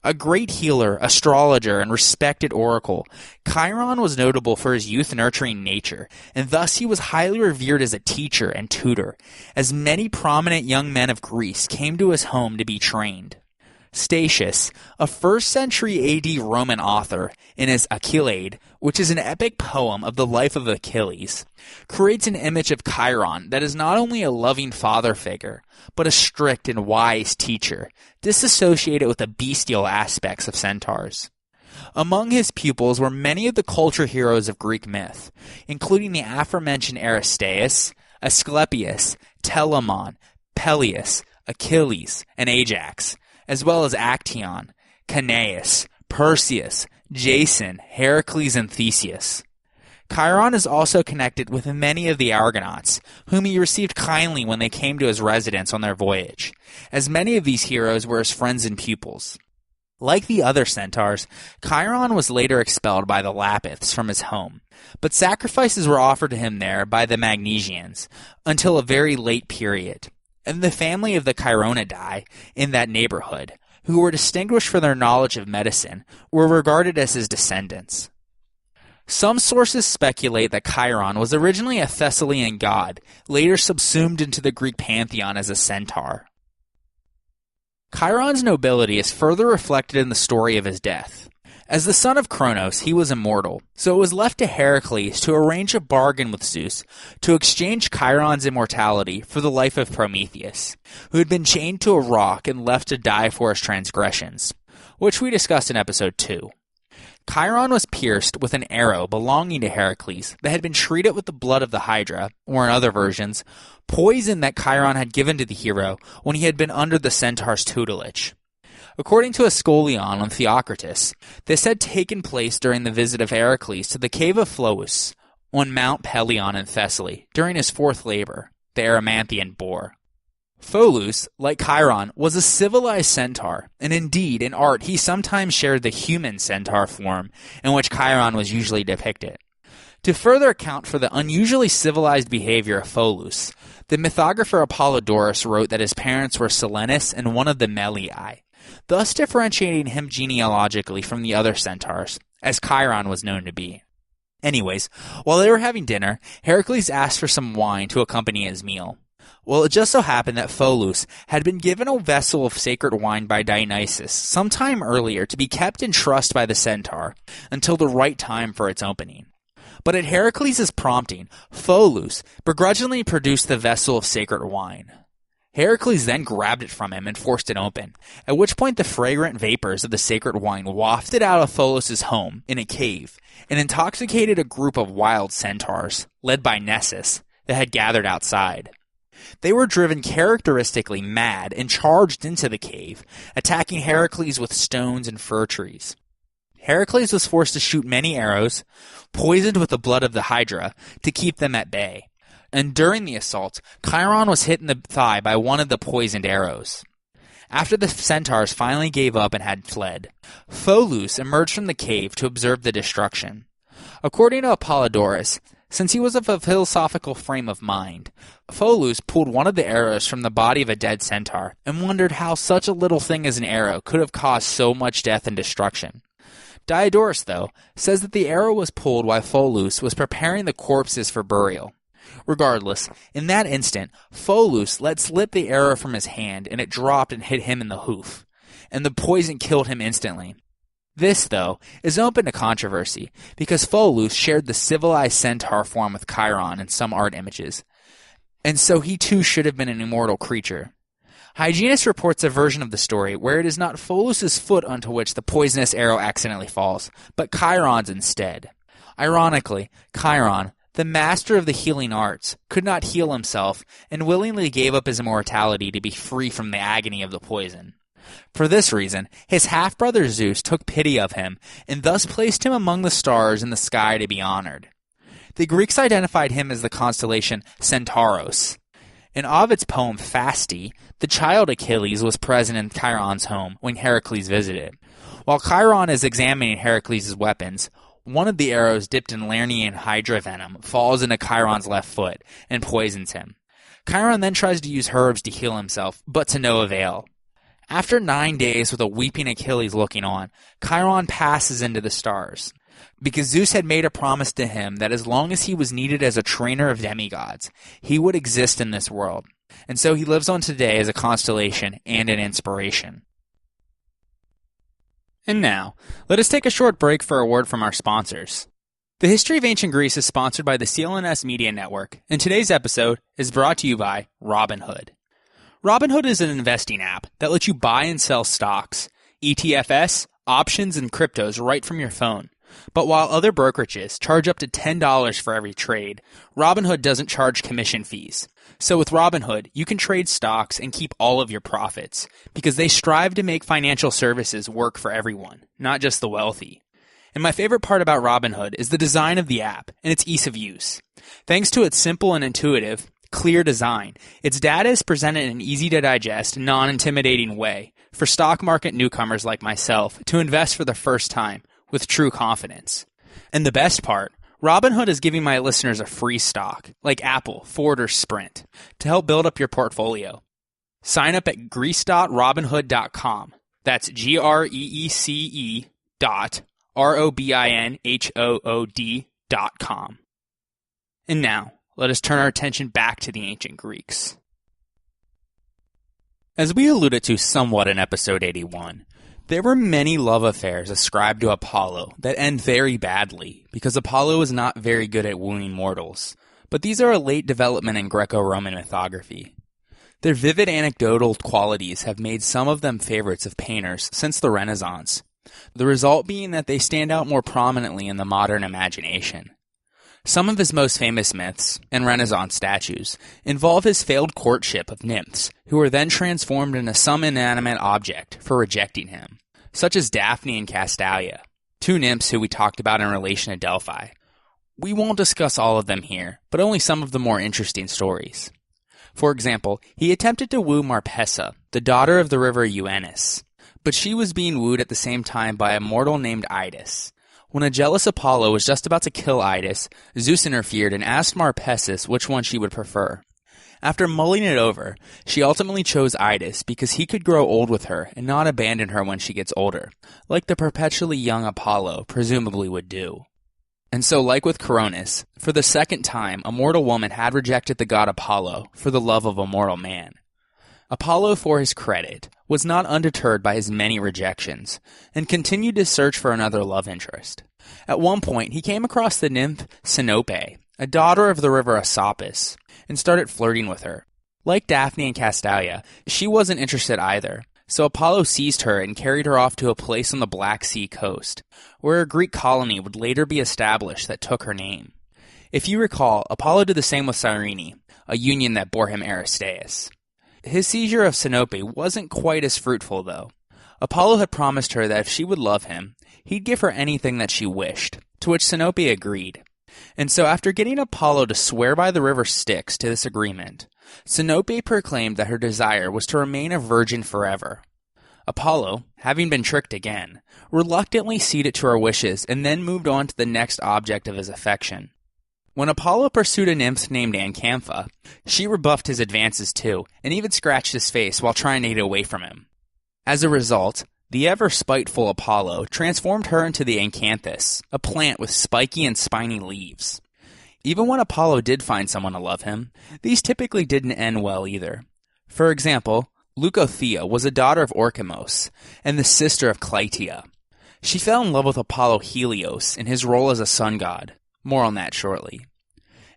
Speaker 2: A great healer, astrologer, and respected oracle, Chiron was notable for his youth-nurturing nature, and thus he was highly revered as a teacher and tutor, as many prominent young men of Greece came to his home to be trained. Statius, a 1st century AD Roman author, in his Achilleid, which is an epic poem of the life of Achilles, creates an image of Chiron that is not only a loving father figure, but a strict and wise teacher, disassociated with the bestial aspects of centaurs. Among his pupils were many of the culture heroes of Greek myth, including the aforementioned Aristeas, Asclepius, Telamon, Peleus, Achilles, and Ajax, as well as Actaeon, Caeneus, Perseus, Jason, Heracles, and Theseus. Chiron is also connected with many of the Argonauts, whom he received kindly when they came to his residence on their voyage, as many of these heroes were his friends and pupils. Like the other centaurs, Chiron was later expelled by the Lapiths from his home, but sacrifices were offered to him there by the Magnesians until a very late period, and the family of the Chironidae in that neighborhood, who were distinguished for their knowledge of medicine, were regarded as his descendants. Some sources speculate that Chiron was originally a Thessalian god, later subsumed into the Greek pantheon as a centaur. Chiron's nobility is further reflected in the story of his death. As the son of Cronos, he was immortal, so it was left to Heracles to arrange a bargain with Zeus to exchange Chiron's immortality for the life of Prometheus, who had been chained to a rock and left to die for his transgressions, which we discussed in episode 2. Chiron was pierced with an arrow belonging to Heracles that had been treated with the blood of the Hydra, or in other versions, poison that Chiron had given to the hero when he had been under the centaur's tutelage. According to Asclepius on Theocritus, this had taken place during the visit of Heracles to the cave of Phlous on Mount Pelion in Thessaly during his 4th labor, the Erymanthian boar. Phlous, like Chiron, was a civilized centaur, and indeed, in art he sometimes shared the human centaur form in which Chiron was usually depicted. To further account for the unusually civilized behavior of Phlous, the mythographer Apollodorus wrote that his parents were Silenus and one of the Mellii, thus differentiating him genealogically from the other centaurs, as Chiron was known to be. Anyways, while they were having dinner, Heracles asked for some wine to accompany his meal. Well, it just so happened that Phlous had been given a vessel of sacred wine by Dionysus some time earlier to be kept in trust by the centaur until the right time for its opening. But at Heracles' prompting, Phlous begrudgingly produced the vessel of sacred wine. Heracles then grabbed it from him and forced it open, at which point the fragrant vapors of the sacred wine wafted out of Phlous' home in a cave and intoxicated a group of wild centaurs, led by Nessus, that had gathered outside. They were driven characteristically mad and charged into the cave, attacking Heracles with stones and fir trees. Heracles was forced to shoot many arrows, poisoned with the blood of the Hydra, to keep them at bay. And during the assault, Chiron was hit in the thigh by one of the poisoned arrows. After the centaurs finally gave up and had fled, Phlous emerged from the cave to observe the destruction. According to Apollodorus, since he was of a philosophical frame of mind, Phlous pulled one of the arrows from the body of a dead centaur and wondered how such a little thing as an arrow could have caused so much death and destruction. Diodorus, though, says that the arrow was pulled while Phlous was preparing the corpses for burial. Regardless, in that instant, Phlous let slip the arrow from his hand and it dropped and hit him in the hoof, and the poison killed him instantly. This, though, is open to controversy, because Phlous shared the civilized centaur form with Chiron in some art images, and so he too should have been an immortal creature. Hyginus reports a version of the story where it is not Phlous's foot onto which the poisonous arrow accidentally falls, but Chiron's instead. Ironically, Chiron, the master of the healing arts, could not heal himself and willingly gave up his immortality to be free from the agony of the poison. For this reason, his half-brother Zeus took pity of him and thus placed him among the stars in the sky to be honored. The Greeks identified him as the constellation Centauros. In Ovid's poem Fasti, the child Achilles was present in Chiron's home when Heracles visited. While Chiron is examining Heracles' weapons, one of the arrows dipped in Lernaean hydra venom falls into Chiron's left foot and poisons him. Chiron then tries to use herbs to heal himself, but to no avail. After 9 days with a weeping Achilles looking on, Chiron passes into the stars. Because Zeus had made a promise to him that as long as he was needed as a trainer of demigods, he would exist in this world. And so he lives on today as a constellation and an inspiration. And now, let us take a short break for a word from our sponsors. The History of Ancient Greece is sponsored by the CLNS Media Network, and today's episode is brought to you by Robinhood. Robinhood is an investing app that lets you buy and sell stocks, ETFs, options, and cryptos right from your phone. But while other brokerages charge up to $10 for every trade, Robinhood doesn't charge commission fees. So with Robinhood, you can trade stocks and keep all of your profits, because they strive to make financial services work for everyone, not just the wealthy. And my favorite part about Robinhood is the design of the app and its ease of use. Thanks to its simple and intuitive, clear design, its data is presented in an easy-to-digest, non-intimidating way for stock market newcomers like myself to invest for the first time with true confidence. And the best part, Robinhood is giving my listeners a free stock, like Apple, Ford, or Sprint, to help build up your portfolio. Sign up at greece.robinhood.com. That's GREECE.ROBINHOOD.com. And now, let us turn our attention back to the ancient Greeks. As we alluded to somewhat in episode 81, there were many love affairs ascribed to Apollo that end very badly because Apollo is not very good at wooing mortals, but these are a late development in Greco-Roman mythography. Their vivid anecdotal qualities have made some of them favorites of painters since the Renaissance, the result being that they stand out more prominently in the modern imagination. Some of his most famous myths, and Renaissance statues, involve his failed courtship of nymphs, who are then transformed into some inanimate object for rejecting him, such as Daphne and Castalia, two nymphs who we talked about in relation to Delphi. We won't discuss all of them here, but only some of the more interesting stories. For example, he attempted to woo Marpessa, the daughter of the river Euenus, but she was being wooed at the same time by a mortal named Idas. When a jealous Apollo was just about to kill Idas, Zeus interfered and asked Marpessis which one she would prefer. After mulling it over, she ultimately chose Idas because he could grow old with her and not abandon her when she gets older, like the perpetually young Apollo presumably would do. And so, like with Coronis, for the second time a mortal woman had rejected the god Apollo for the love of a mortal man. Apollo, for his credit, was not undeterred by his many rejections, and continued to search for another love interest. At one point, he came across the nymph Sinope, a daughter of the river Asopus, and started flirting with her. Like Daphne and Castalia, she wasn't interested either, so Apollo seized her and carried her off to a place on the Black Sea coast, where a Greek colony would later be established that took her name. If you recall, Apollo did the same with Cyrene, a union that bore him Aristeus. His seizure of Sinope wasn't quite as fruitful, though. Apollo had promised her that if she would love him, he'd give her anything that she wished, to which Sinope agreed. And so after getting Apollo to swear by the river Styx to this agreement, Sinope proclaimed that her desire was to remain a virgin forever. Apollo, having been tricked again, reluctantly ceded to her wishes and then moved on to the next object of his affection. When Apollo pursued a nymph named Ancantha, she rebuffed his advances too, and even scratched his face while trying to get away from him. As a result, the ever-spiteful Apollo transformed her into the Acanthus, a plant with spiky and spiny leaves. Even when Apollo did find someone to love him, these typically didn't end well either. For example, Leucothea was a daughter of Orchamos, and the sister of Clytia. She fell in love with Apollo Helios in his role as a sun god. More on that shortly.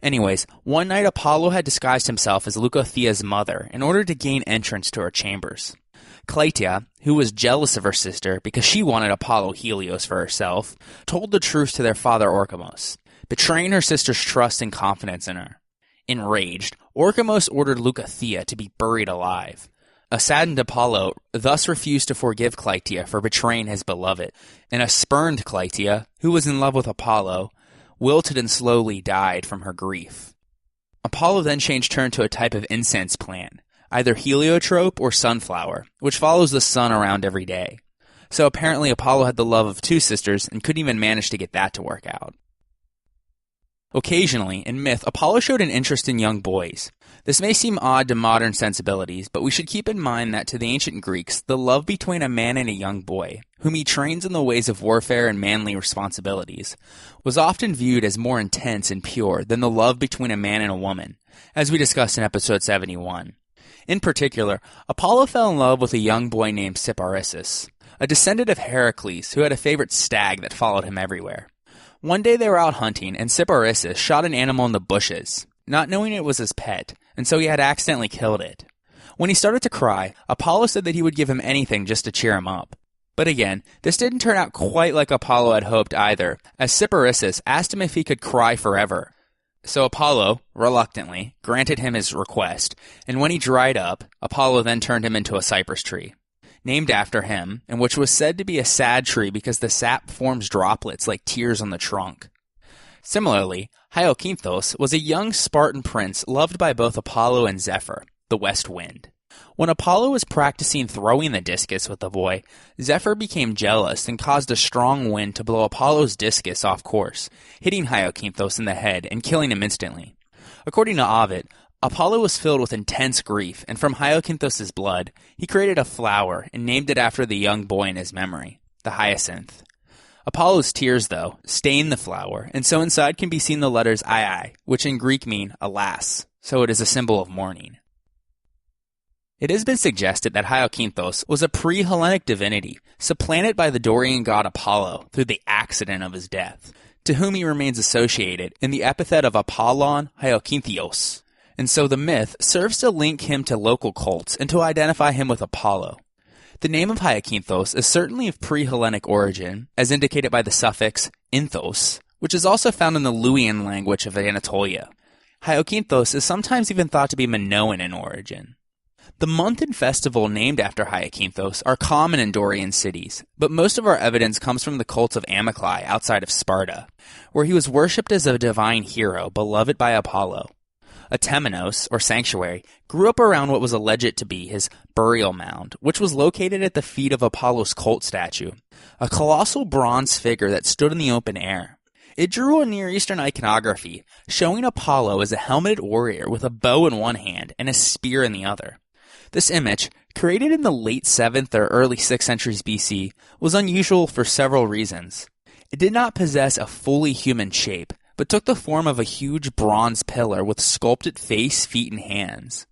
Speaker 2: Anyways, one night Apollo had disguised himself as Leucothea's mother in order to gain entrance to her chambers. Clytia, who was jealous of her sister because she wanted Apollo Helios for herself, told the truth to their father Orchamos, betraying her sister's trust and confidence in her. Enraged, Orchamos ordered Leucothea to be buried alive. A saddened Apollo thus refused to forgive Clytia for betraying his beloved, and a spurned Clytia, who was in love with Apollo, wilted and slowly died from her grief. Apollo then changed turn to a type of incense plant, either heliotrope or sunflower, which follows the sun around every day. So apparently Apollo had the love of two sisters and couldn't even manage to get that to work out. Occasionally, in myth, Apollo showed an interest in young boys. This may seem odd to modern sensibilities, but we should keep in mind that to the ancient Greeks, the love between a man and a young boy, whom he trains in the ways of warfare and manly responsibilities, was often viewed as more intense and pure than the love between a man and a woman, as we discussed in episode 71. In particular, Apollo fell in love with a young boy named Cyparissus, a descendant of Heracles who had a favorite stag that followed him everywhere. One day they were out hunting, and Cyparissus shot an animal in the bushes, not knowing it was his pet, and so he had accidentally killed it. When he started to cry, Apollo said that he would give him anything just to cheer him up. But again, this didn't turn out quite like Apollo had hoped either, as Cyparissus asked him if he could cry forever. So Apollo, reluctantly, granted him his request, and when he dried up, Apollo then turned him into a cypress tree, named after him, and which was said to be a sad tree because the sap forms droplets like tears on the trunk. Similarly, Hyacinthus was a young Spartan prince loved by both Apollo and Zephyr, the west wind. When Apollo was practicing throwing the discus with the boy, Zephyr became jealous and caused a strong wind to blow Apollo's discus off course, hitting Hyacinthus in the head and killing him instantly. According to Ovid, Apollo was filled with intense grief, and from Hyacinthus' blood, he created a flower and named it after the young boy in his memory, the hyacinth. Apollo's tears, though, stained the flower, and so inside can be seen the letters II, which in Greek mean alas, so it is a symbol of mourning. It has been suggested that Hyacinthus was a pre-Hellenic divinity, supplanted by the Dorian god Apollo through the accident of his death, to whom he remains associated in the epithet of Apollon Hyacinthios, and so the myth serves to link him to local cults and to identify him with Apollo. The name of Hyacinthos is certainly of pre-Hellenic origin, as indicated by the suffix "inthos," which is also found in the Luwian language of Anatolia. Hyacinthos is sometimes even thought to be Minoan in origin. The month and festival named after Hyacinthos are common in Dorian cities, but most of our evidence comes from the cult of Amyclae outside of Sparta, where he was worshipped as a divine hero beloved by Apollo. A temenos, or sanctuary, grew up around what was alleged to be his burial mound, which was located at the feet of Apollo's cult statue, a colossal bronze figure that stood in the open air. It drew on Near Eastern iconography, showing Apollo as a helmeted warrior with a bow in one hand and a spear in the other. This image, created in the late 7th or early 6th centuries BC, was unusual for several reasons. It did not possess a fully human shape, but took the form of a huge bronze pillar with sculpted face, feet, and hands.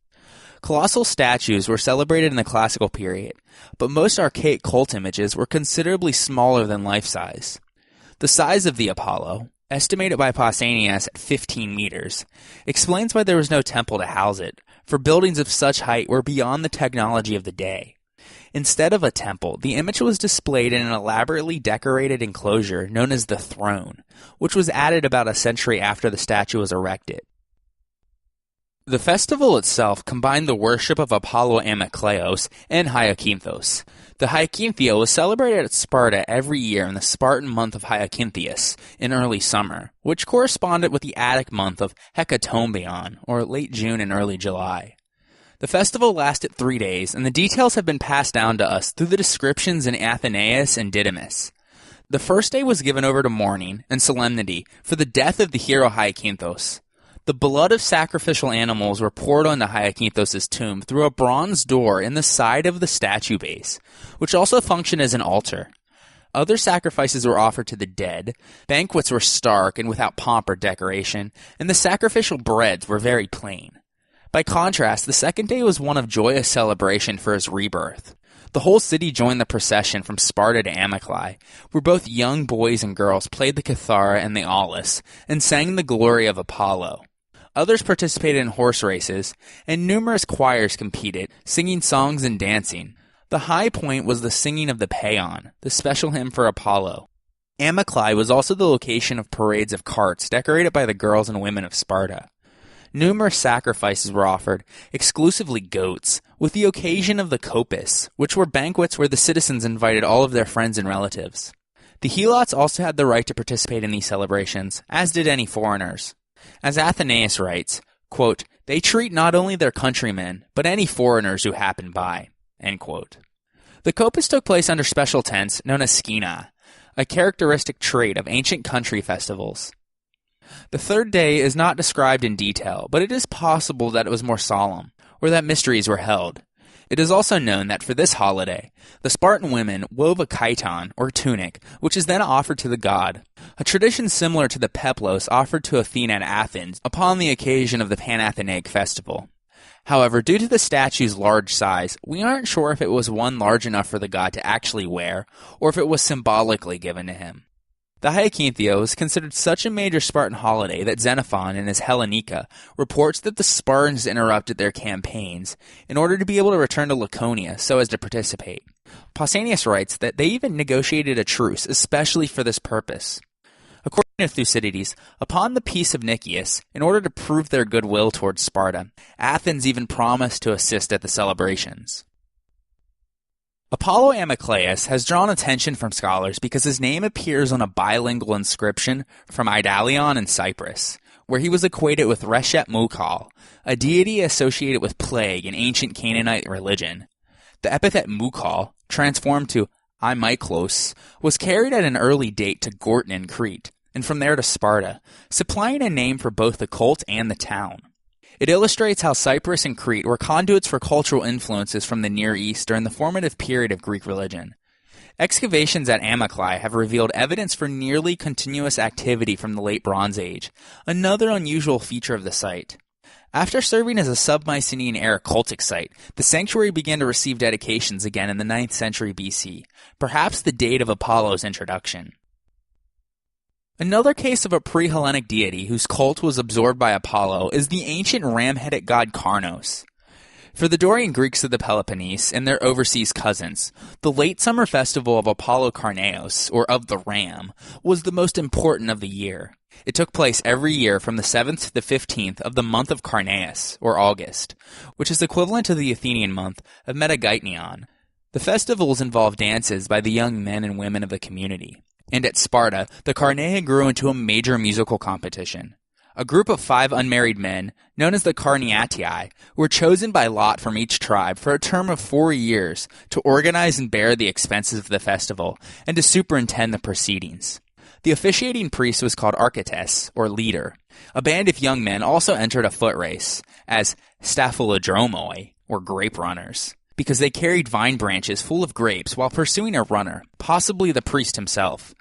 Speaker 2: Colossal statues were celebrated in the classical period, but most archaic cult images were considerably smaller than life-size. The size of the Apollo, estimated by Pausanias at 15 meters, explains why there was no temple to house it, for buildings of such height were beyond the technology of the day. Instead of a temple, the image was displayed in an elaborately decorated enclosure known as the throne, which was added about a century after the statue was erected. The festival itself combined the worship of Apollo Amycleos and Hyacinthos. The Hyacinthia was celebrated at Sparta every year in the Spartan month of Hyacinthus in early summer, which corresponded with the Attic month of Hecatombion, or late June and early July. The festival lasted 3 days, and the details have been passed down to us through the descriptions in Athenaeus and Didymus. The first day was given over to mourning and solemnity for the death of the hero Hyacinthos. The blood of sacrificial animals were poured onto Hyacinthos' tomb through a bronze door in the side of the statue base, which also functioned as an altar. Other sacrifices were offered to the dead, banquets were stark and without pomp or decoration, and the sacrificial breads were very plain. By contrast, the second day was one of joyous celebration for his rebirth. The whole city joined the procession from Sparta to Amyclae, where both young boys and girls played the kithara and the aulos, and sang the glory of Apollo. Others participated in horse races, and numerous choirs competed, singing songs and dancing. The high point was the singing of the Paeon, the special hymn for Apollo. Amyclae was also the location of parades of carts decorated by the girls and women of Sparta. numerous sacrifices were offered, exclusively goats, with the occasion of the Copus, which were banquets where the citizens invited all of their friends and relatives. The helots also had the right to participate in these celebrations, as did any foreigners. As Athenaeus writes, quote, "They treat not only their countrymen, but any foreigners who happen by." End quote. The Copus took place under special tents known as skina, a characteristic trait of ancient country festivals. The third day is not described in detail, but it is possible that it was more solemn, or that mysteries were held. It is also known that for this holiday, the Spartan women wove a chiton, or tunic, which is then offered to the god, a tradition similar to the peplos offered to Athena at Athens upon the occasion of the Panathenaic festival. However, due to the statue's large size, we aren't sure if it was one large enough for the god to actually wear, or if it was symbolically given to him. The Hyacinthia was considered such a major Spartan holiday that Xenophon in his Hellenica reports that the Spartans interrupted their campaigns in order to be able to return to Laconia so as to participate. Pausanias writes that they even negotiated a truce especially for this purpose. According to Thucydides, upon the peace of Nicias, in order to prove their goodwill towards Sparta, Athens even promised to assist at the celebrations. Apollo Amyclaeus has drawn attention from scholars because his name appears on a bilingual inscription from Idalion in Cyprus, where he was equated with Reshet Mukal, a deity associated with plague in ancient Canaanite religion. The epithet Mukal, transformed to Amyklos, was carried at an early date to Gortyn in Crete, and from there to Sparta, supplying a name for both the cult and the town. It illustrates how Cyprus and Crete were conduits for cultural influences from the Near East during the formative period of Greek religion. Excavations at Amyclae have revealed evidence for nearly continuous activity from the Late Bronze Age, another unusual feature of the site. After serving as a sub-Mycenaean-era cultic site, the sanctuary began to receive dedications again in the 9th century BC, perhaps the date of Apollo's introduction. Another case of a pre-Hellenic deity whose cult was absorbed by Apollo is the ancient ram-headed god Karnos. For the Dorian Greeks of the Peloponnese and their overseas cousins, the late summer festival of Apollo Karneos, or of the Ram, was the most important of the year. It took place every year from the 7th to the 15th of the month of Karneus, or August, which is equivalent to the Athenian month of Metageitnion. The festivals involved dances by the young men and women of the community. And at Sparta, the Carneia grew into a major musical competition. A group of 5 unmarried men, known as the Carneatii, were chosen by lot from each tribe for a term of 4 years to organize and bear the expenses of the festival and to superintend the proceedings. The officiating priest was called Archites, or leader. A band of young men also entered a foot race as Staphylodromoi, or grape runners, because they carried vine branches full of grapes while pursuing a runner, possibly the priest himself,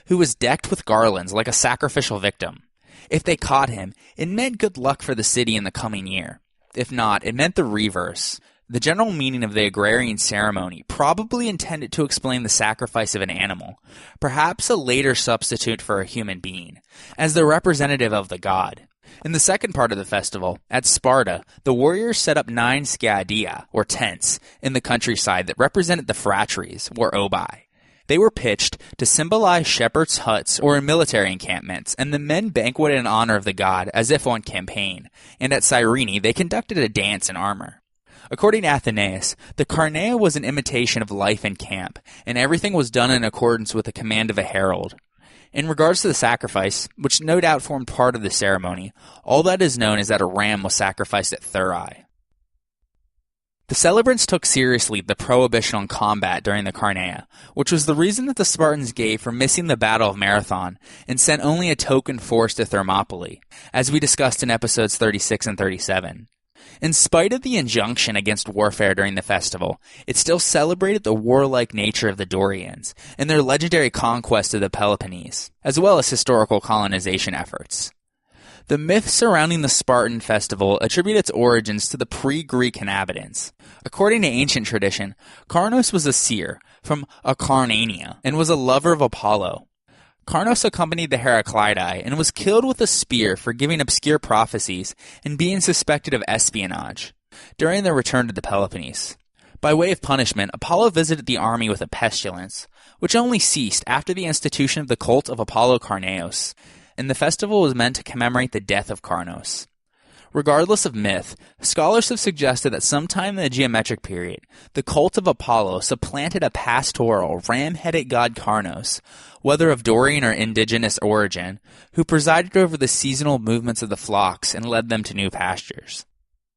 Speaker 2: who was decked with garlands like a sacrificial victim. If they caught him, it meant good luck for the city in the coming year. If not, it meant the reverse. The general meaning of the agrarian ceremony probably intended to explain the sacrifice of an animal, perhaps a later substitute for a human being, as the representative of the god. In the second part of the festival, at Sparta, the warriors set up 9 skiadia, or tents, in the countryside that represented the phratries, or obi. They were pitched to symbolize shepherds' huts or in military encampments, and the men banqueted in honor of the god as if on campaign, and at Cyrene they conducted a dance in armor. According to Athenaeus, the Carneia was an imitation of life in camp, and everything was done in accordance with the command of a herald. In regards to the sacrifice, which no doubt formed part of the ceremony, all that is known is that a ram was sacrificed at Thurii. The celebrants took seriously the prohibition on combat during the Carneia, which was the reason that the Spartans gave for missing the Battle of Marathon and sent only a token force to Thermopylae, as we discussed in episodes 36 and 37. In spite of the injunction against warfare during the festival, it still celebrated the warlike nature of the Dorians and their legendary conquest of the Peloponnese, as well as historical colonization efforts. The myth surrounding the Spartan festival attribute its origins to the pre-Greek inhabitants. According to ancient tradition, Karnos was a seer from Acarnania and was a lover of Apollo. Karnos accompanied the Heraclidae and was killed with a spear for giving obscure prophecies and being suspected of espionage during their return to the Peloponnese. By way of punishment, Apollo visited the army with a pestilence, which only ceased after the institution of the cult of Apollo Karneos, and the festival was meant to commemorate the death of Karnos. Regardless of myth, scholars have suggested that sometime in the geometric period, the cult of Apollo supplanted a pastoral, ram-headed god Karnos, whether of Dorian or indigenous origin, who presided over the seasonal movements of the flocks and led them to new pastures.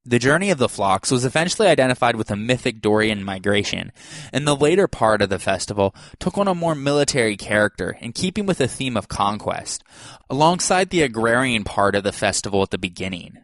Speaker 2: The journey of the flocks was eventually identified with a mythic Dorian migration, and the later part of the festival took on a more military character in keeping with the theme of conquest, alongside the agrarian part of the festival at the beginning.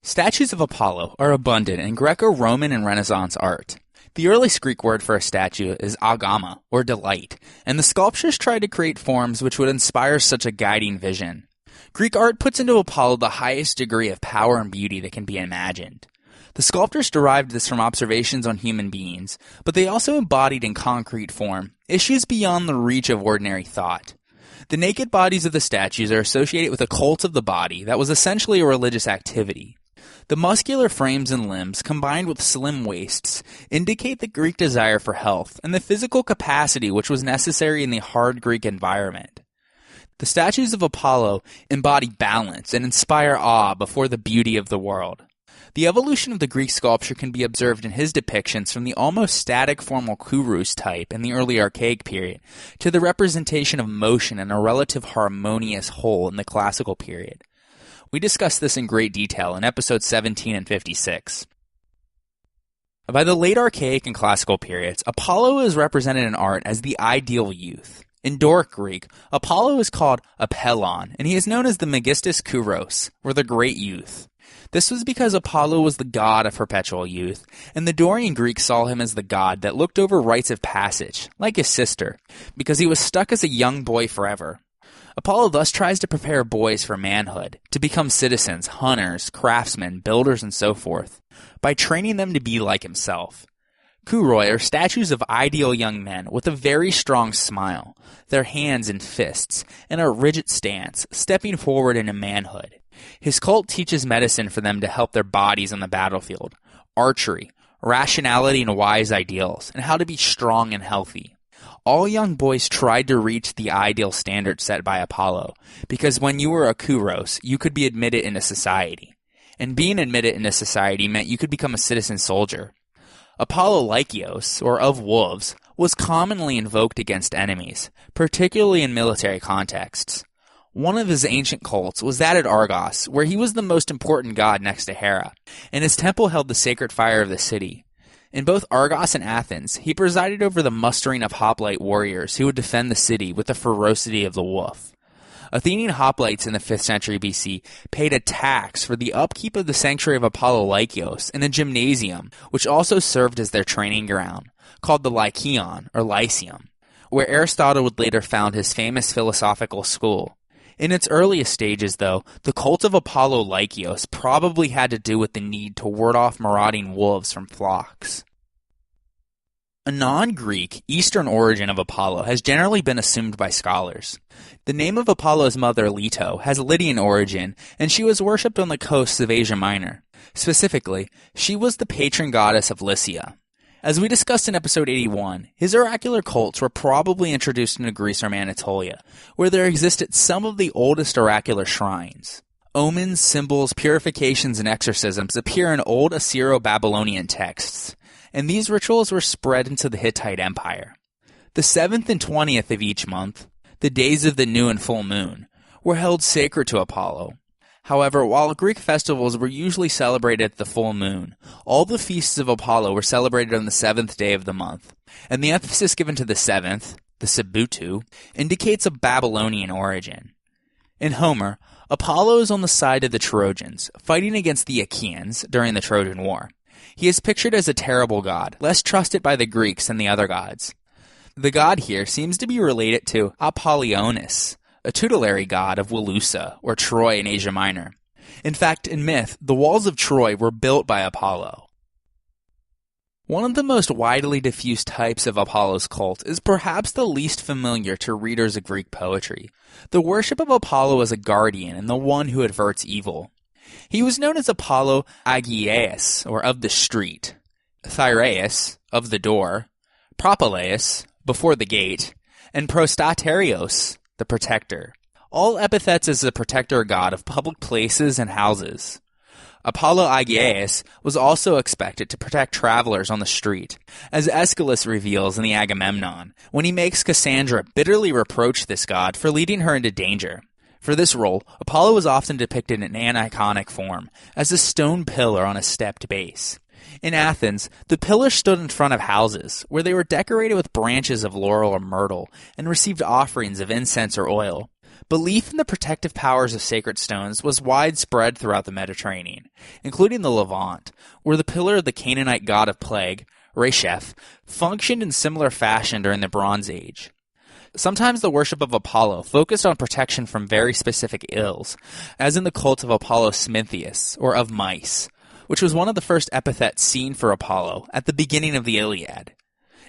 Speaker 2: Statues of Apollo are abundant in Greco-Roman and Renaissance art. The earliest Greek word for a statue is agama, or delight, and the sculptors tried to create forms which would inspire such a guiding vision. Greek art puts into Apollo the highest degree of power and beauty that can be imagined. The sculptors derived this from observations on human beings, but they also embodied in concrete form issues beyond the reach of ordinary thought. The naked bodies of the statues are associated with a cult of the body that was essentially a religious activity. The muscular frames and limbs, combined with slim waists, indicate the Greek desire for health and the physical capacity which was necessary in the hard Greek environment. The statues of Apollo embody balance and inspire awe before the beauty of the world. The evolution of the Greek sculpture can be observed in his depictions from the almost static formal kouros type in the early Archaic period to the representation of motion in a relative harmonious whole in the Classical period. We discussed this in great detail in episodes 17 and 56. By the late Archaic and Classical periods, Apollo is represented in art as the ideal youth. In Doric Greek, Apollo is called Apollon, and he is known as the Megistus Kouros, or the Great Youth. This was because Apollo was the god of perpetual youth, and the Dorian Greeks saw him as the god that looked over rites of passage, like his sister, because he was stuck as a young boy forever. Apollo thus tries to prepare boys for manhood, to become citizens, hunters, craftsmen, builders, and so forth, by training them to be like himself. Kouroi are statues of ideal young men with a very strong smile, their hands in fists, and a rigid stance, stepping forward into manhood. His cult teaches medicine for them to help their bodies on the battlefield, archery, rationality and wise ideals, and how to be strong and healthy. All young boys tried to reach the ideal standard set by Apollo, because when you were a kouros, you could be admitted into society. And being admitted into society meant you could become a citizen soldier. Apollo-Lykios, or of wolves, was commonly invoked against enemies, particularly in military contexts. One of his ancient cults was that at Argos, where he was the most important god next to Hera, and his temple held the sacred fire of the city. In both Argos and Athens, he presided over the mustering of hoplite warriors who would defend the city with the ferocity of the wolf. Athenian hoplites in the 5th century BC paid a tax for the upkeep of the sanctuary of Apollo-Lykios in a gymnasium, which also served as their training ground, called the Lyceon, or Lyceum, where Aristotle would later found his famous philosophical school. In its earliest stages, though, the cult of Apollo-Lykios probably had to do with the need to ward off marauding wolves from flocks. A non-Greek, Eastern origin of Apollo has generally been assumed by scholars. The name of Apollo's mother, Leto, has Lydian origin, and she was worshipped on the coasts of Asia Minor. Specifically, she was the patron goddess of Lycia. As we discussed in episode 81, his oracular cults were probably introduced into Greece from Anatolia, where there existed some of the oldest oracular shrines. Omens, symbols, purifications, and exorcisms appear in old Assyro-Babylonian texts, and these rituals were spread into the Hittite Empire. The 7th and 20th of each month, the days of the new and full moon, were held sacred to Apollo. However, while Greek festivals were usually celebrated at the full moon, all the feasts of Apollo were celebrated on the 7th day of the month, and the emphasis given to the 7th, the Sabbatu, indicates a Babylonian origin. In Homer, Apollo is on the side of the Trojans, fighting against the Achaeans during the Trojan War. He is pictured as a terrible god, less trusted by the Greeks than the other gods. The god here seems to be related to Apollonius, a tutelary god of Wilusa, or Troy in Asia Minor. In fact, in myth, the walls of Troy were built by Apollo. One of the most widely diffused types of Apollo's cult is perhaps the least familiar to readers of Greek poetry, the worship of Apollo as a guardian and the one who averts evil. He was known as Apollo Agiaeus, or of the street, Thyreus, of the door, Propylaeus, before the gate, and Prostaterios, the protector. all epithets as the protector god of public places and houses. Apollo Aegeus was also expected to protect travelers on the street, as Aeschylus reveals in the Agamemnon, when he makes Cassandra bitterly reproach this god for leading her into danger. For this role, Apollo was often depicted in an iconic form, as a stone pillar on a stepped base. In Athens, the pillars stood in front of houses, where they were decorated with branches of laurel or myrtle, and received offerings of incense or oil. Belief in the protective powers of sacred stones was widespread throughout the Mediterranean, including the Levant, where the pillar of the Canaanite god of plague, Resheph, functioned in similar fashion during the Bronze Age. Sometimes the worship of Apollo focused on protection from very specific ills, as in the cult of Apollo Smintheus, or of mice, which was one of the first epithets seen for Apollo at the beginning of the Iliad,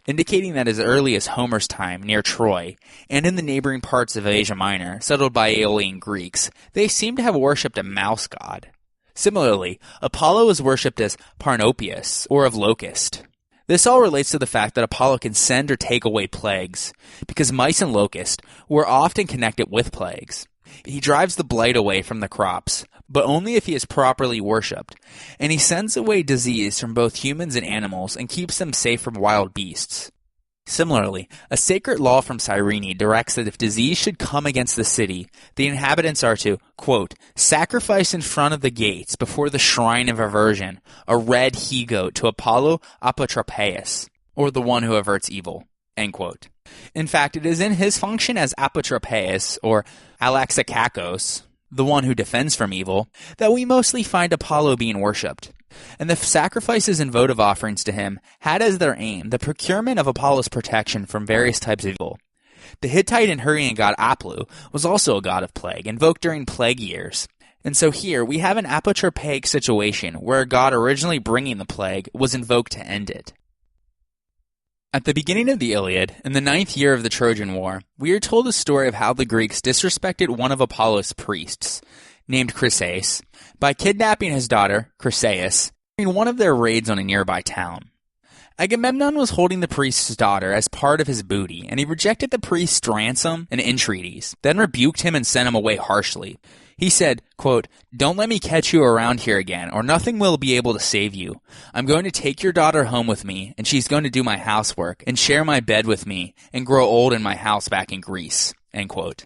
Speaker 2: indicating that as early as Homer's time near Troy, and in the neighboring parts of Asia Minor, settled by Aeolian Greeks, they seem to have worshipped a mouse god. Similarly, Apollo is worshipped as Parnopius, or of locust. This all relates to the fact that Apollo can send or take away plagues, because mice and locusts were often connected with plagues. He drives the blight away from the crops, but only if he is properly worshipped, and he sends away disease from both humans and animals and keeps them safe from wild beasts. Similarly, a sacred law from Cyrene directs that if disease should come against the city, the inhabitants are to, quote, sacrifice in front of the gates before the shrine of aversion a red he-goat to Apollo Apotropaeus, or the one who averts evil, end quote. In fact, it is in his function as Apotropaeus, or Alaxakakos, the one who defends from evil, that we mostly find Apollo being worshipped. And the sacrifices and votive offerings to him had as their aim the procurement of Apollo's protection from various types of evil. The Hittite and Hurrian god Aplu was also a god of plague, invoked during plague years. And so here we have an apotropaic situation where a god originally bringing the plague was invoked to end it. At the beginning of the Iliad, in the 9th year of the Trojan War, we are told the story of how the Greeks disrespected one of Apollo's priests, named Chryseis, by kidnapping his daughter, Chryseis, during one of their raids on a nearby town. Agamemnon was holding the priest's daughter as part of his booty, and he rejected the priest's ransom and entreaties, then rebuked him and sent him away harshly. He said, quote, don't let me catch you around here again, or nothing will be able to save you. I'm going to take your daughter home with me, and she's going to do my housework, and share my bed with me, and grow old in my house back in Greece, end quote.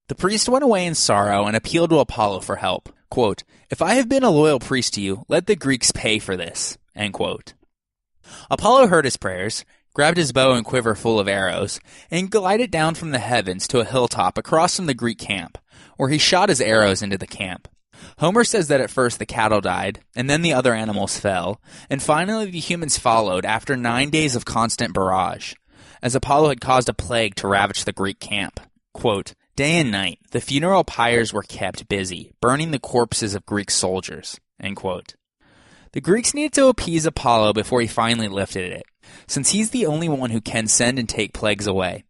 Speaker 2: The priest went away in sorrow and appealed to Apollo for help. Quote, if I have been a loyal priest to you, let the Greeks pay for this, end quote. Apollo heard his prayers, grabbed his bow and quiver full of arrows, and glided down from the heavens to a hilltop across from the Greek camp, where he shot his arrows into the camp. Homer says that at first the cattle died, and then the other animals fell, and finally the humans followed after 9 days of constant barrage, as Apollo had caused a plague to ravage the Greek camp. Quote, day and night, the funeral pyres were kept busy, burning the corpses of Greek soldiers, end quote. The Greeks needed to appease Apollo before he finally lifted it, since he's the only one who can send and take plagues away.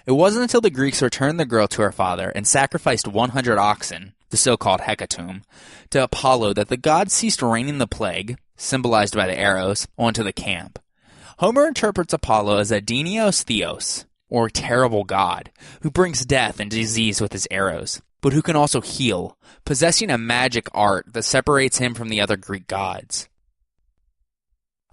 Speaker 2: It wasn't until the Greeks returned the girl to her father and sacrificed 100 oxen, the so-called hecatomb, to Apollo that the god ceased raining the plague, symbolized by the arrows, onto the camp. Homer interprets Apollo as a Dionysus Theos, or terrible god, who brings death and disease with his arrows, but who can also heal, possessing a magic art that separates him from the other Greek gods.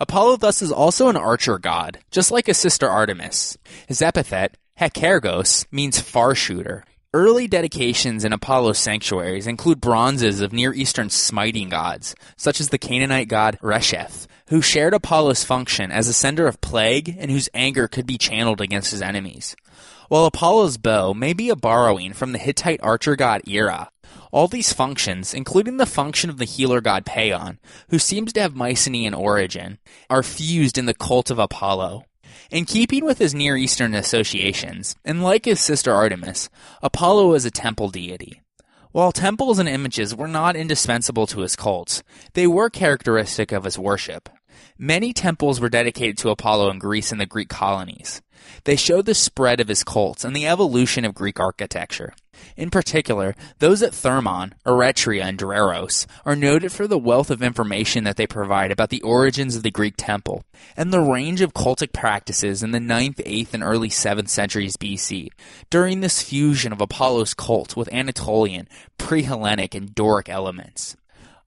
Speaker 2: Apollo thus is also an archer god, just like his sister Artemis. His epithet, Hekargos, means far shooter. Early dedications in Apollo's sanctuaries include bronzes of Near Eastern smiting gods, such as the Canaanite god Resheph, who shared Apollo's function as a sender of plague and whose anger could be channeled against his enemies. While Apollo's bow may be a borrowing from the Hittite archer god Ira, all these functions, including the function of the healer god Paeon, who seems to have Mycenaean origin, are fused in the cult of Apollo. In keeping with his Near Eastern associations, and like his sister Artemis, Apollo is a temple deity. While temples and images were not indispensable to his cults, they were characteristic of his worship. Many temples were dedicated to Apollo in Greece and the Greek colonies. They show the spread of his cults and the evolution of Greek architecture. In particular, those at Thermon, Eretria, and Dreros are noted for the wealth of information that they provide about the origins of the Greek temple, and the range of cultic practices in the 9th, 8th, and early 7th centuries BC, during this fusion of Apollo's cult with Anatolian, pre-Hellenic, and Doric elements.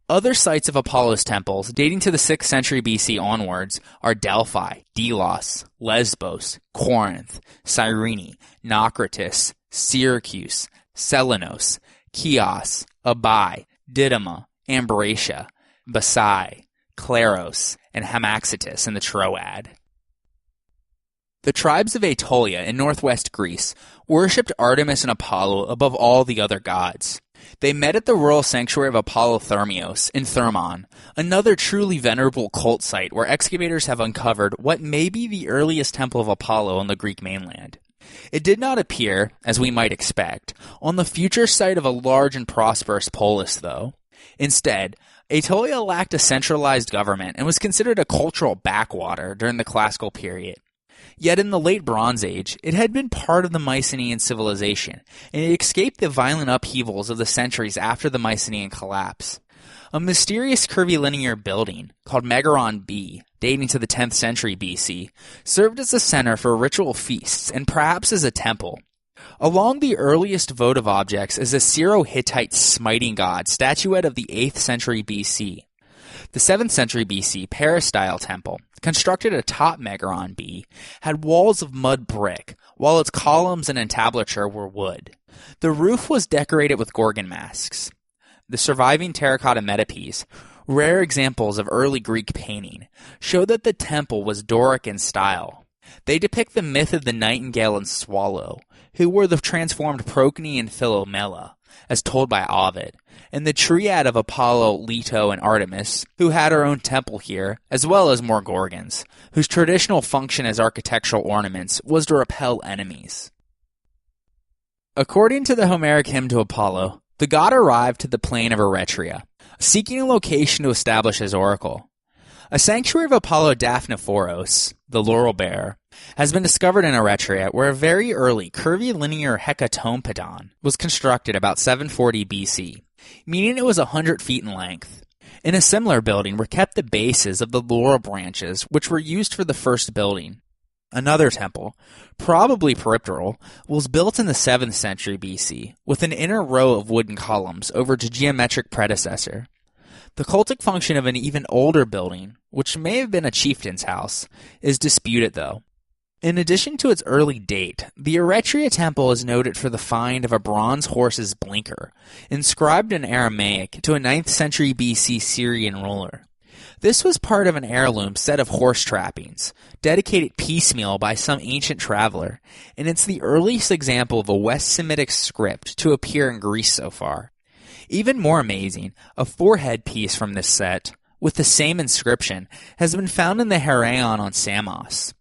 Speaker 2: Other sites of Apollo's temples, dating to the 6th century BC onwards, are Delphi, Delos, Lesbos, Corinth, Cyrene, Naucratis, Syracuse, Selenos, Chios, Abai, Didyma, Ambracia, Musai, Claros, and Hamaxitus in the Troad. The tribes of Aetolia in northwest Greece worshipped Artemis and Apollo above all the other gods. They met at the royal sanctuary of Apollo Thermios in Thermon, another truly venerable cult site where excavators have uncovered what may be the earliest temple of Apollo on the Greek mainland. It did not appear, as we might expect, on the future site of a large and prosperous polis, though. Instead, Aetolia lacked a centralized government and was considered a cultural backwater during the classical period. Yet in the late Bronze Age, it had been part of the Mycenaean civilization, and it escaped the violent upheavals of the centuries after the Mycenaean collapse. A mysterious curvilinear building, called Megaron B, dating to the 10th century BC, served as a center for ritual feasts and perhaps as a temple. Along the earliest votive objects is a Syro-Hittite smiting god statuette of the 8th century BC. The 7th century BC peristyle temple, constructed atop Megaron B, had walls of mud brick, while its columns and entablature were wood. The roof was decorated with Gorgon masks. The surviving terracotta metapiece, rare examples of early Greek painting, show that the temple was Doric in style. They depict the myth of the nightingale and swallow, who were the transformed Procne and Philomela, as told by Ovid, and the triad of Apollo, Leto, and Artemis, who had her own temple here, as well as more gorgons, whose traditional function as architectural ornaments was to repel enemies. According to the Homeric hymn to Apollo, the god arrived to the plain of Eretria, seeking a location to establish his oracle. A sanctuary of Apollo Daphnephoros, the laurel bearer, has been discovered in Eretria, where a very early curvilinear hecatompedon was constructed about 740 BC, meaning it was 100 feet in length. In a similar building were kept the bases of the laurel branches which were used for the first building. Another temple, probably peripteral, was built in the 7th century BC, with an inner row of wooden columns over its geometric predecessor. The cultic function of an even older building, which may have been a chieftain's house, is disputed though. In addition to its early date, the Eretria temple is noted for the find of a bronze horse's blinker, inscribed in Aramaic to a 9th century BC Syrian ruler. This was part of an heirloom set of horse trappings, dedicated piecemeal by some ancient traveler, and it's the earliest example of a West Semitic script to appear in Greece so far. Even more amazing, a forehead piece from this set, with the same inscription, has been found in the Heraion on Samos.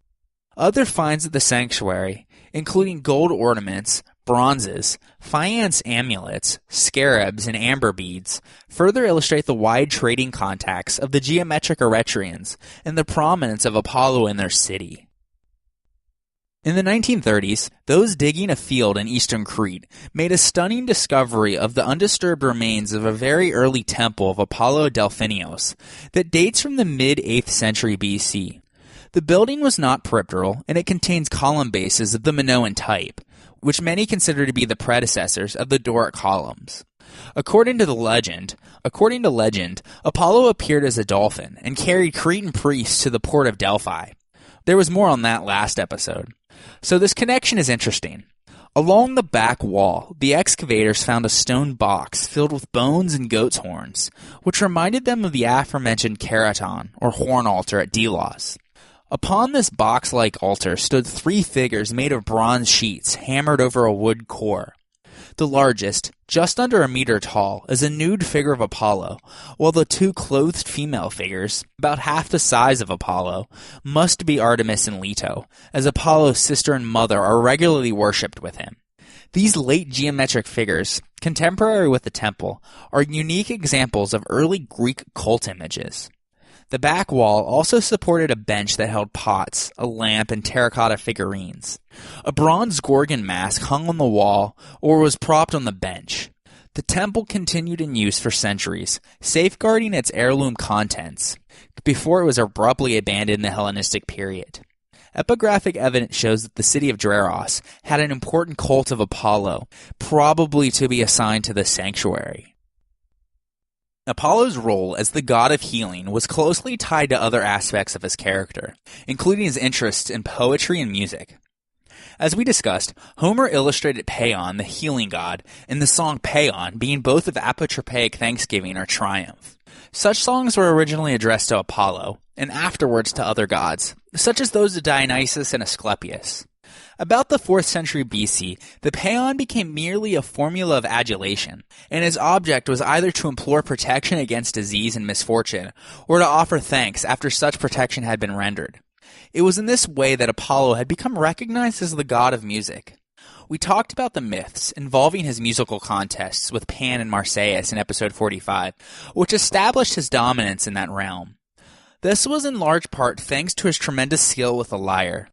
Speaker 2: Other finds at the sanctuary, including gold ornaments, bronzes, faience amulets, scarabs, and amber beads, further illustrate the wide trading contacts of the geometric Eretrians and the prominence of Apollo in their city. In the 1930s, those digging a field in eastern Crete made a stunning discovery of the undisturbed remains of a very early temple of Apollo Delphinius that dates from the mid-8th century BC. The building was not peripteral, and it contains column bases of the Minoan type, which many consider to be the predecessors of the Doric columns. According to legend, Apollo appeared as a dolphin and carried Cretan priests to the port of Delphi. There was more on that last episode. So this connection is interesting. Along the back wall, the excavators found a stone box filled with bones and goat's horns, which reminded them of the aforementioned keraton, or horn altar at Delos. Upon this box-like altar stood 3 figures made of bronze sheets hammered over a wood core. The largest, just under a meter tall, is a nude figure of Apollo, while the 2 clothed female figures, about half the size of Apollo, must be Artemis and Leto, as Apollo's sister and mother are regularly worshipped with him. These late geometric figures, contemporary with the temple, are unique examples of early Greek cult images. The back wall also supported a bench that held pots, a lamp, and terracotta figurines. A bronze Gorgon mask hung on the wall or was propped on the bench. The temple continued in use for centuries, safeguarding its heirloom contents, before it was abruptly abandoned in the Hellenistic period. Epigraphic evidence shows that the city of Dreros had an important cult of Apollo, probably to be assigned to the sanctuary. Apollo's role as the god of healing was closely tied to other aspects of his character, including his interests in poetry and music. As we discussed, Homer illustrated Paeon, the healing god, in the song Paeon being both of apotropaic thanksgiving or triumph. Such songs were originally addressed to Apollo, and afterwards to other gods, such as those of Dionysus and Asclepius. About the 4th century BC, the paeon became merely a formula of adulation, and its object was either to implore protection against disease and misfortune, or to offer thanks after such protection had been rendered. It was in this way that Apollo had become recognized as the god of music. We talked about the myths involving his musical contests with Pan and Marsyas in episode 45, which established his dominance in that realm. This was in large part thanks to his tremendous skill with the lyre.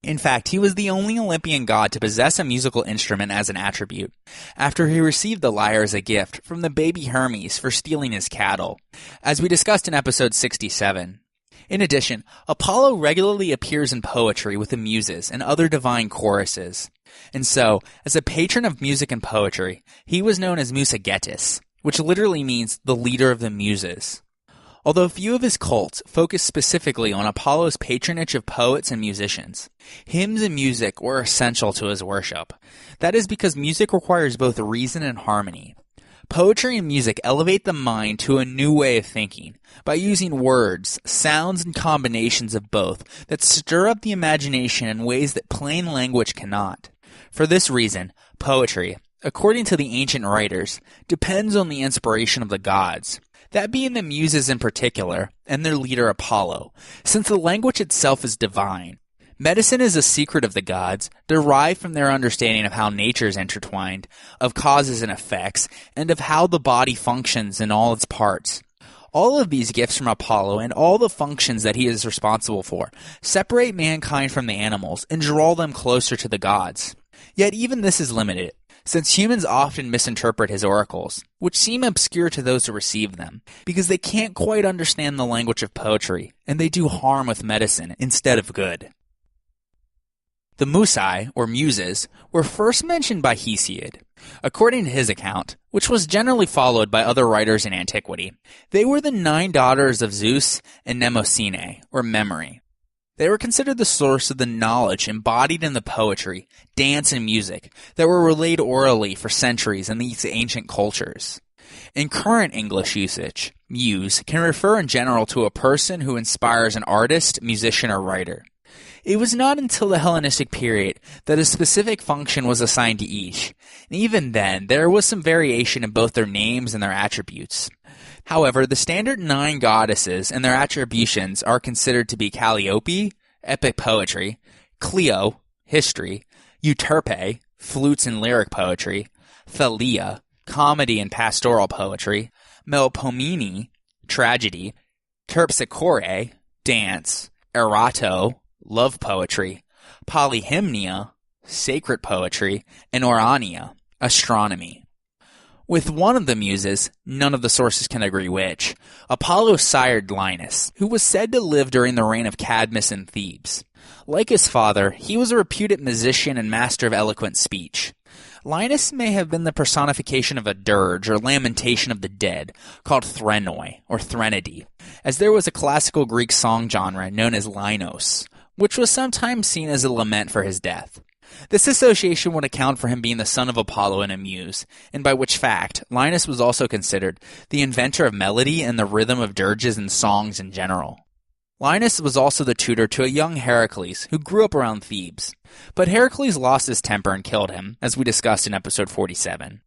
Speaker 2: In fact, he was the only Olympian god to possess a musical instrument as an attribute, after he received the lyre as a gift from the baby Hermes for stealing his cattle, as we discussed in episode 67. In addition, Apollo regularly appears in poetry with the Muses and other divine choruses. And so, as a patron of music and poetry, he was known as Musagetus, which literally means the leader of the Muses. Although few of his cults focused specifically on Apollo's patronage of poets and musicians, hymns and music were essential to his worship. That is because music requires both reason and harmony. Poetry and music elevate the mind to a new way of thinking by using words, sounds, and combinations of both that stir up the imagination in ways that plain language cannot. For this reason, poetry, according to the ancient writers, depends on the inspiration of the gods, that being the Muses in particular, and their leader Apollo, since the language itself is divine. Medicine is a secret of the gods, derived from their understanding of how nature is intertwined, of causes and effects, and of how the body functions in all its parts. All of these gifts from Apollo and all the functions that he is responsible for separate mankind from the animals and draw them closer to the gods. Yet even this is limited, since humans often misinterpret his oracles, which seem obscure to those who receive them, because they can't quite understand the language of poetry, and they do harm with medicine instead of good. The Musai, or Muses, were first mentioned by Hesiod. According to his account, which was generally followed by other writers in antiquity, they were the 9 daughters of Zeus and Mnemosyne, or memory. They were considered the source of the knowledge embodied in the poetry, dance, and music that were relayed orally for centuries in these ancient cultures. In current English usage, muse can refer in general to a person who inspires an artist, musician, or writer. It was not until the Hellenistic period that a specific function was assigned to each, and even then there was some variation in both their names and their attributes. However, the standard 9 goddesses and their attributions are considered to be Calliope, epic poetry, Clio, history, Euterpe, flutes and lyric poetry, Thalia, comedy and pastoral poetry, Melpomene, tragedy, Terpsichore, dance, Erato, love poetry, Polyhymnia, sacred poetry, and Orania, astronomy. With one of the Muses, none of the sources can agree which, Apollo sired Linus, who was said to live during the reign of Cadmus in Thebes. Like his father, he was a reputed musician and master of eloquent speech. Linus may have been the personification of a dirge or lamentation of the dead, called threnoi, or threnody, as there was a classical Greek song genre known as linos, which was sometimes seen as a lament for his death. This association would account for him being the son of Apollo and a muse, and by which fact, Linus was also considered the inventor of melody and the rhythm of dirges and songs in general. Linus was also the tutor to a young Heracles who grew up around Thebes, but Heracles lost his temper and killed him, as we discussed in episode 47.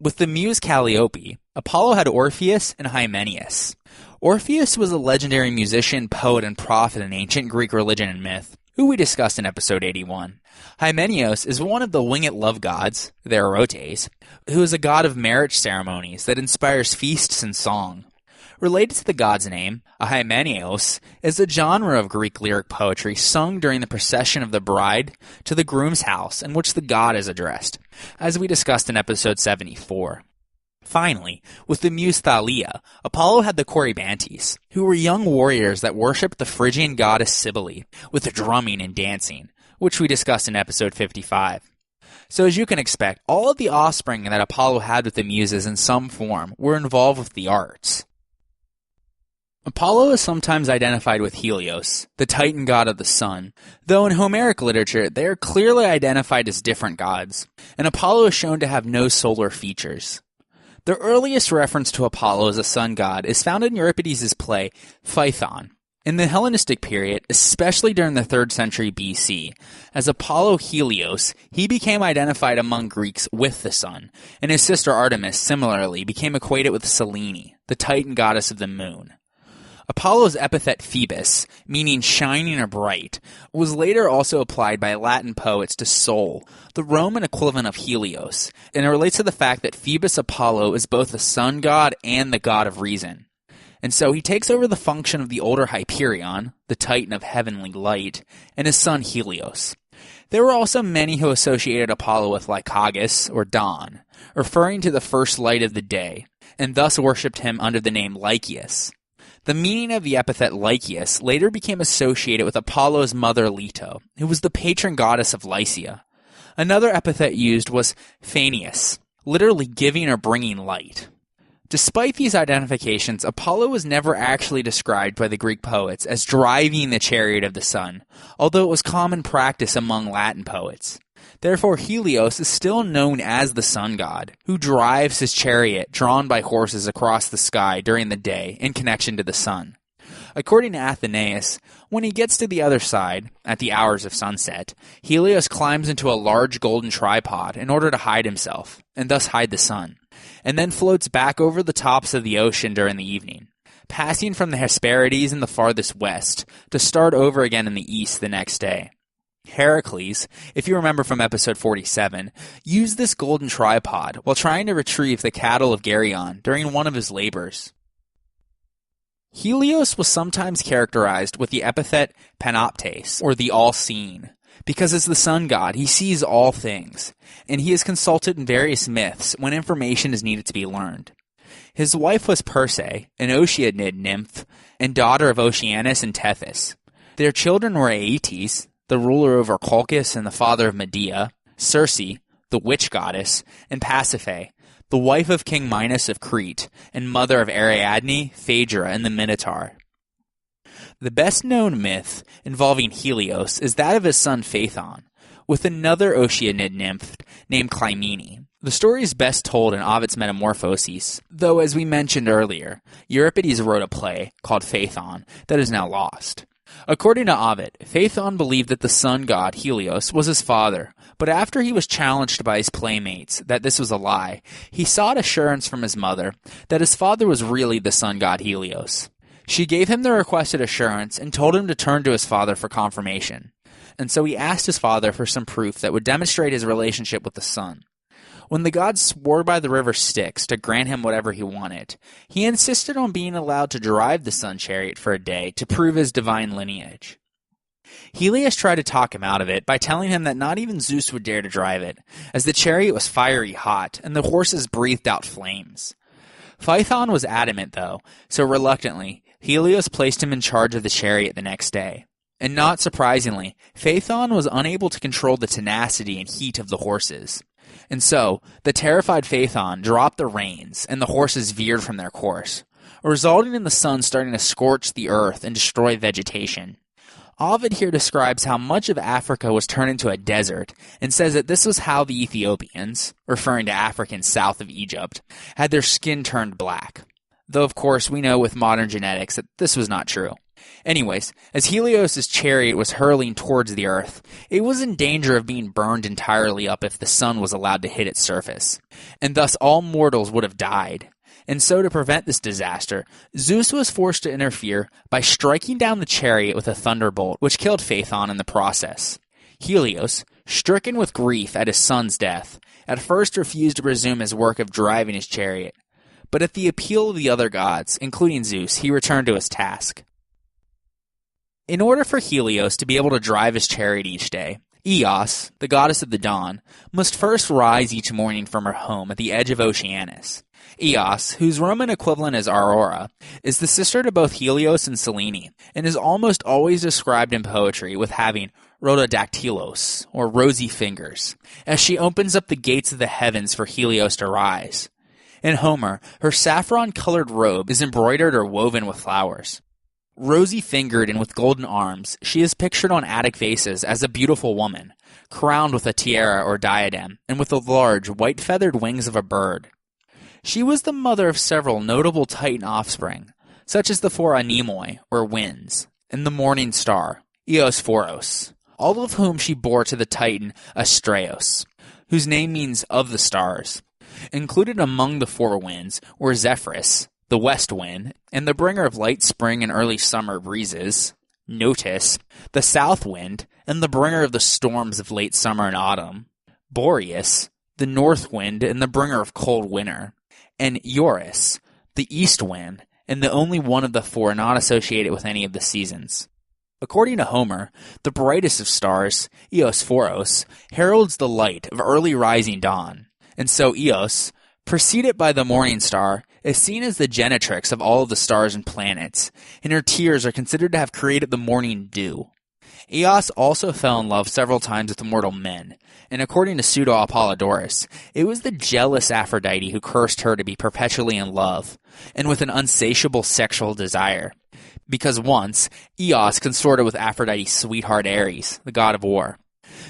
Speaker 2: With the muse Calliope, Apollo had Orpheus and Hymenaeus. Orpheus was a legendary musician, poet, and prophet in ancient Greek religion and myth, who we discussed in episode 81. Hymenaeus is one of the winged love gods, the Erotes, who is a god of marriage ceremonies that inspires feasts and song. Related to the god's name, a hymeneos is a genre of Greek lyric poetry sung during the procession of the bride to the groom's house in which the god is addressed, as we discussed in episode 74. Finally, with the muse Thalia, Apollo had the Corybantes, who were young warriors that worshipped the Phrygian goddess Cybele with drumming and dancing, which we discussed in episode 55. So as you can expect, all of the offspring that Apollo had with the Muses in some form were involved with the arts. Apollo is sometimes identified with Helios, the Titan god of the sun, though in Homeric literature they are clearly identified as different gods, and Apollo is shown to have no solar features. The earliest reference to Apollo as a sun god is found in Euripides' play Phaethon. In the Hellenistic period, especially during the 3rd century BC, as Apollo Helios, he became identified among Greeks with the sun, and his sister Artemis similarly became equated with Selene, the Titan goddess of the moon. Apollo's epithet Phoebus, meaning shining or bright, was later also applied by Latin poets to Sol, the Roman equivalent of Helios, and it relates to the fact that Phoebus Apollo is both the sun god and the god of reason. And so he takes over the function of the older Hyperion, the titan of heavenly light, and his son Helios. There were also many who associated Apollo with Lycurgus, or dawn, referring to the first light of the day, and thus worshipped him under the name Lycius. The meaning of the epithet Lycius later became associated with Apollo's mother Leto, who was the patron goddess of Lycia. Another epithet used was Phanius, literally giving or bringing light. Despite these identifications, Apollo was never actually described by the Greek poets as driving the chariot of the sun, although it was common practice among Latin poets. Therefore, Helios is still known as the sun god, who drives his chariot drawn by horses across the sky during the day in connection to the sun. According to Athenaeus, when he gets to the other side, at the hours of sunset, Helios climbs into a large golden tripod in order to hide himself, and thus hide the sun, and then floats back over the tops of the ocean during the evening, passing from the Hesperides in the farthest west to start over again in the east the next day. Heracles, if you remember from episode 47, used this golden tripod while trying to retrieve the cattle of Geryon during one of his labors. Helios was sometimes characterized with the epithet Panoptes, or the all-seeing, because as the sun god, he sees all things, and he is consulted in various myths when information is needed to be learned. His wife was Perse, an Oceanid nymph, and daughter of Oceanus and Tethys. Their children were Aeetes, the ruler over Colchis and the father of Medea, Circe, the witch goddess, and Pasiphae, the wife of King Minos of Crete, and mother of Ariadne, Phaedra, and the Minotaur. The best-known myth involving Helios is that of his son Phaethon, with another Oceanid nymph named Clymene. The story is best told in Ovid's Metamorphoses, though as we mentioned earlier, Euripides wrote a play called Phaethon that is now lost. According to Ovid, Phaethon believed that the sun god Helios was his father, but after he was challenged by his playmates that this was a lie, he sought assurance from his mother that his father was really the sun god Helios. She gave him the requested assurance and told him to turn to his father for confirmation, and so he asked his father for some proof that would demonstrate his relationship with the sun. When the god swore by the river Styx to grant him whatever he wanted, he insisted on being allowed to drive the sun chariot for a day to prove his divine lineage. Helios tried to talk him out of it by telling him that not even Zeus would dare to drive it, as the chariot was fiery hot and the horses breathed out flames. Phaethon was adamant, though, so reluctantly, Helios placed him in charge of the chariot the next day. And not surprisingly, Phaethon was unable to control the tenacity and heat of the horses. And so, the terrified Phaethon dropped the reins, and the horses veered from their course, resulting in the sun starting to scorch the earth and destroy vegetation. Ovid here describes how much of Africa was turned into a desert, and says that this was how the Ethiopians, referring to Africans south of Egypt, had their skin turned black. Though of course we know with modern genetics that this was not true. Anyways, as Helios' chariot was hurling towards the earth, it was in danger of being burned entirely up if the sun was allowed to hit its surface, and thus all mortals would have died. And so to prevent this disaster, Zeus was forced to interfere by striking down the chariot with a thunderbolt, which killed Phaethon in the process. Helios, stricken with grief at his son's death, at first refused to resume his work of driving his chariot, but at the appeal of the other gods, including Zeus, he returned to his task. In order for Helios to be able to drive his chariot each day, Eos, the goddess of the dawn, must first rise each morning from her home at the edge of Oceanus. Eos, whose Roman equivalent is Aurora, is the sister to both Helios and Selene, and is almost always described in poetry with having rhododactylos, or rosy fingers, as she opens up the gates of the heavens for Helios to rise. In Homer, her saffron-colored robe is embroidered or woven with flowers. Rosy-fingered and with golden arms, she is pictured on Attic vases as a beautiful woman, crowned with a tiara or diadem, and with the large, white-feathered wings of a bird. She was the mother of several notable Titan offspring, such as the four Anemoi, or winds, and the morning star, Eosphoros, all of whom she bore to the Titan Astraeus, whose name means of the stars. Included among the four winds were Zephyrus, the west wind, and the bringer of light spring and early summer breezes, Notus, the south wind, and the bringer of the storms of late summer and autumn, Boreas, the north wind and the bringer of cold winter, and Eurus, the east wind, and the only one of the four not associated with any of the seasons. According to Homer, the brightest of stars, Eosphoros, heralds the light of early rising dawn, and so Eos, preceded by the morning star, is seen as the genitrix of all of the stars and planets, and her tears are considered to have created the morning dew. Eos also fell in love several times with mortal men, and according to Pseudo-Apollodorus, it was the jealous Aphrodite who cursed her to be perpetually in love, and with an unsatiable sexual desire, because once Eos consorted with Aphrodite's sweetheart Ares, the god of war.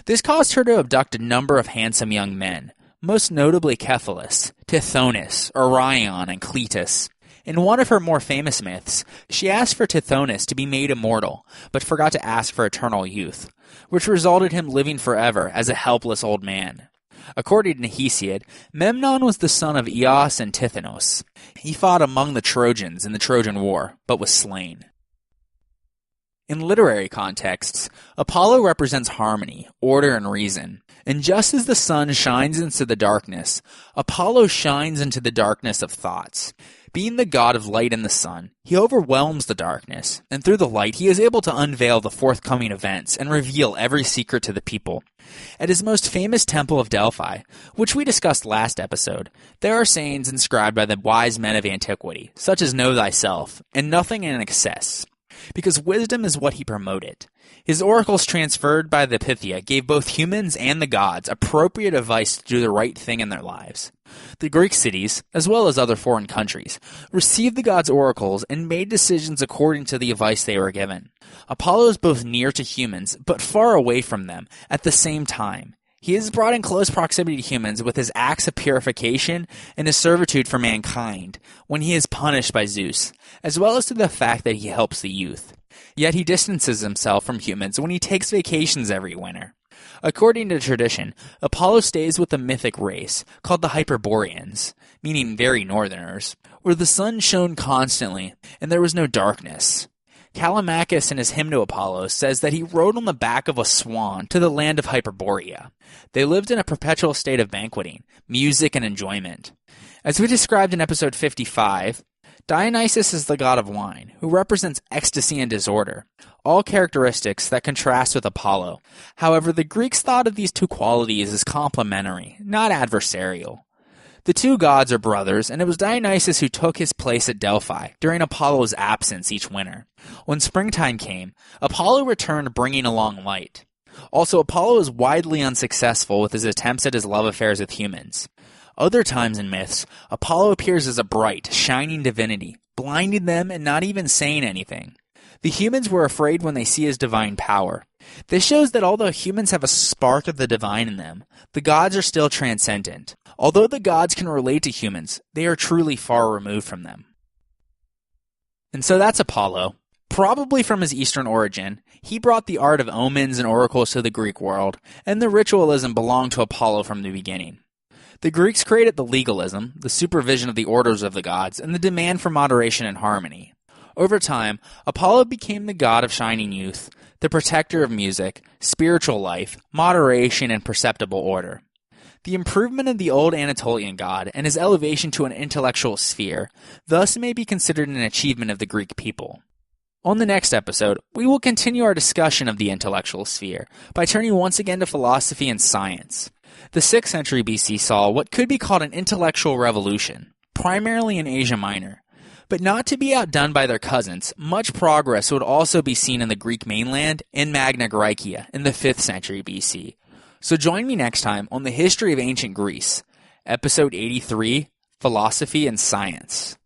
Speaker 2: This caused her to abduct a number of handsome young men, most notably Cephalus, Tithonus, Orion, and Cletus. In one of her more famous myths, she asked for Tithonus to be made immortal, but forgot to ask for eternal youth, which resulted him living forever as a helpless old man. According to Hesiod, Memnon was the son of Eos and Tithonus. He fought among the Trojans in the Trojan War, but was slain. In literary contexts, Apollo represents harmony, order, and reason. And just as the sun shines into the darkness, Apollo shines into the darkness of thoughts. Being the god of light and the sun, he overwhelms the darkness, and through the light he is able to unveil the forthcoming events and reveal every secret to the people. At his most famous temple of Delphi, which we discussed last episode, there are sayings inscribed by the wise men of antiquity, such as "Know thyself," and "Nothing in excess," because wisdom is what he promoted. His oracles transferred by the Pythia gave both humans and the gods appropriate advice to do the right thing in their lives. The Greek cities, as well as other foreign countries, received the gods' oracles and made decisions according to the advice they were given. Apollo is both near to humans, but far away from them at the same time. He is brought in close proximity to humans with his acts of purification and his servitude for mankind when he is punished by Zeus, as well as to the fact that he helps the youth. Yet he distances himself from humans when he takes vacations every winter. According to tradition, Apollo stays with a mythic race called the Hyperboreans, meaning very northerners, where the sun shone constantly and there was no darkness. Callimachus in his hymn to Apollo says that he rode on the back of a swan to the land of Hyperborea. They lived in a perpetual state of banqueting, music, and enjoyment. As we described in episode 55, Dionysus is the god of wine, who represents ecstasy and disorder, all characteristics that contrast with Apollo. However, the Greeks thought of these two qualities as complementary, not adversarial. The two gods are brothers, and it was Dionysus who took his place at Delphi during Apollo's absence each winter. When springtime came, Apollo returned bringing along light. Also, Apollo is widely unsuccessful with his attempts at his love affairs with humans. Other times in myths, Apollo appears as a bright, shining divinity, blinding them and not even saying anything. The humans were afraid when they see his divine power. This shows that although humans have a spark of the divine in them, the gods are still transcendent. Although the gods can relate to humans, they are truly far removed from them. And so that's Apollo. Probably from his Eastern origin, he brought the art of omens and oracles to the Greek world, and the ritualism belonged to Apollo from the beginning. The Greeks created the legalism, the supervision of the orders of the gods, and the demand for moderation and harmony. Over time, Apollo became the god of shining youth, the protector of music, spiritual life, moderation, and perceptible order. The improvement of the old Anatolian god and his elevation to an intellectual sphere thus may be considered an achievement of the Greek people. On the next episode, we will continue our discussion of the intellectual sphere by turning once again to philosophy and science. The 6th century BC saw what could be called an intellectual revolution, primarily in Asia Minor. But not to be outdone by their cousins, much progress would also be seen in the Greek mainland and Magna Graecia in the 5th century BC. So join me next time on the history of ancient Greece, episode 83, Philosophy and Science.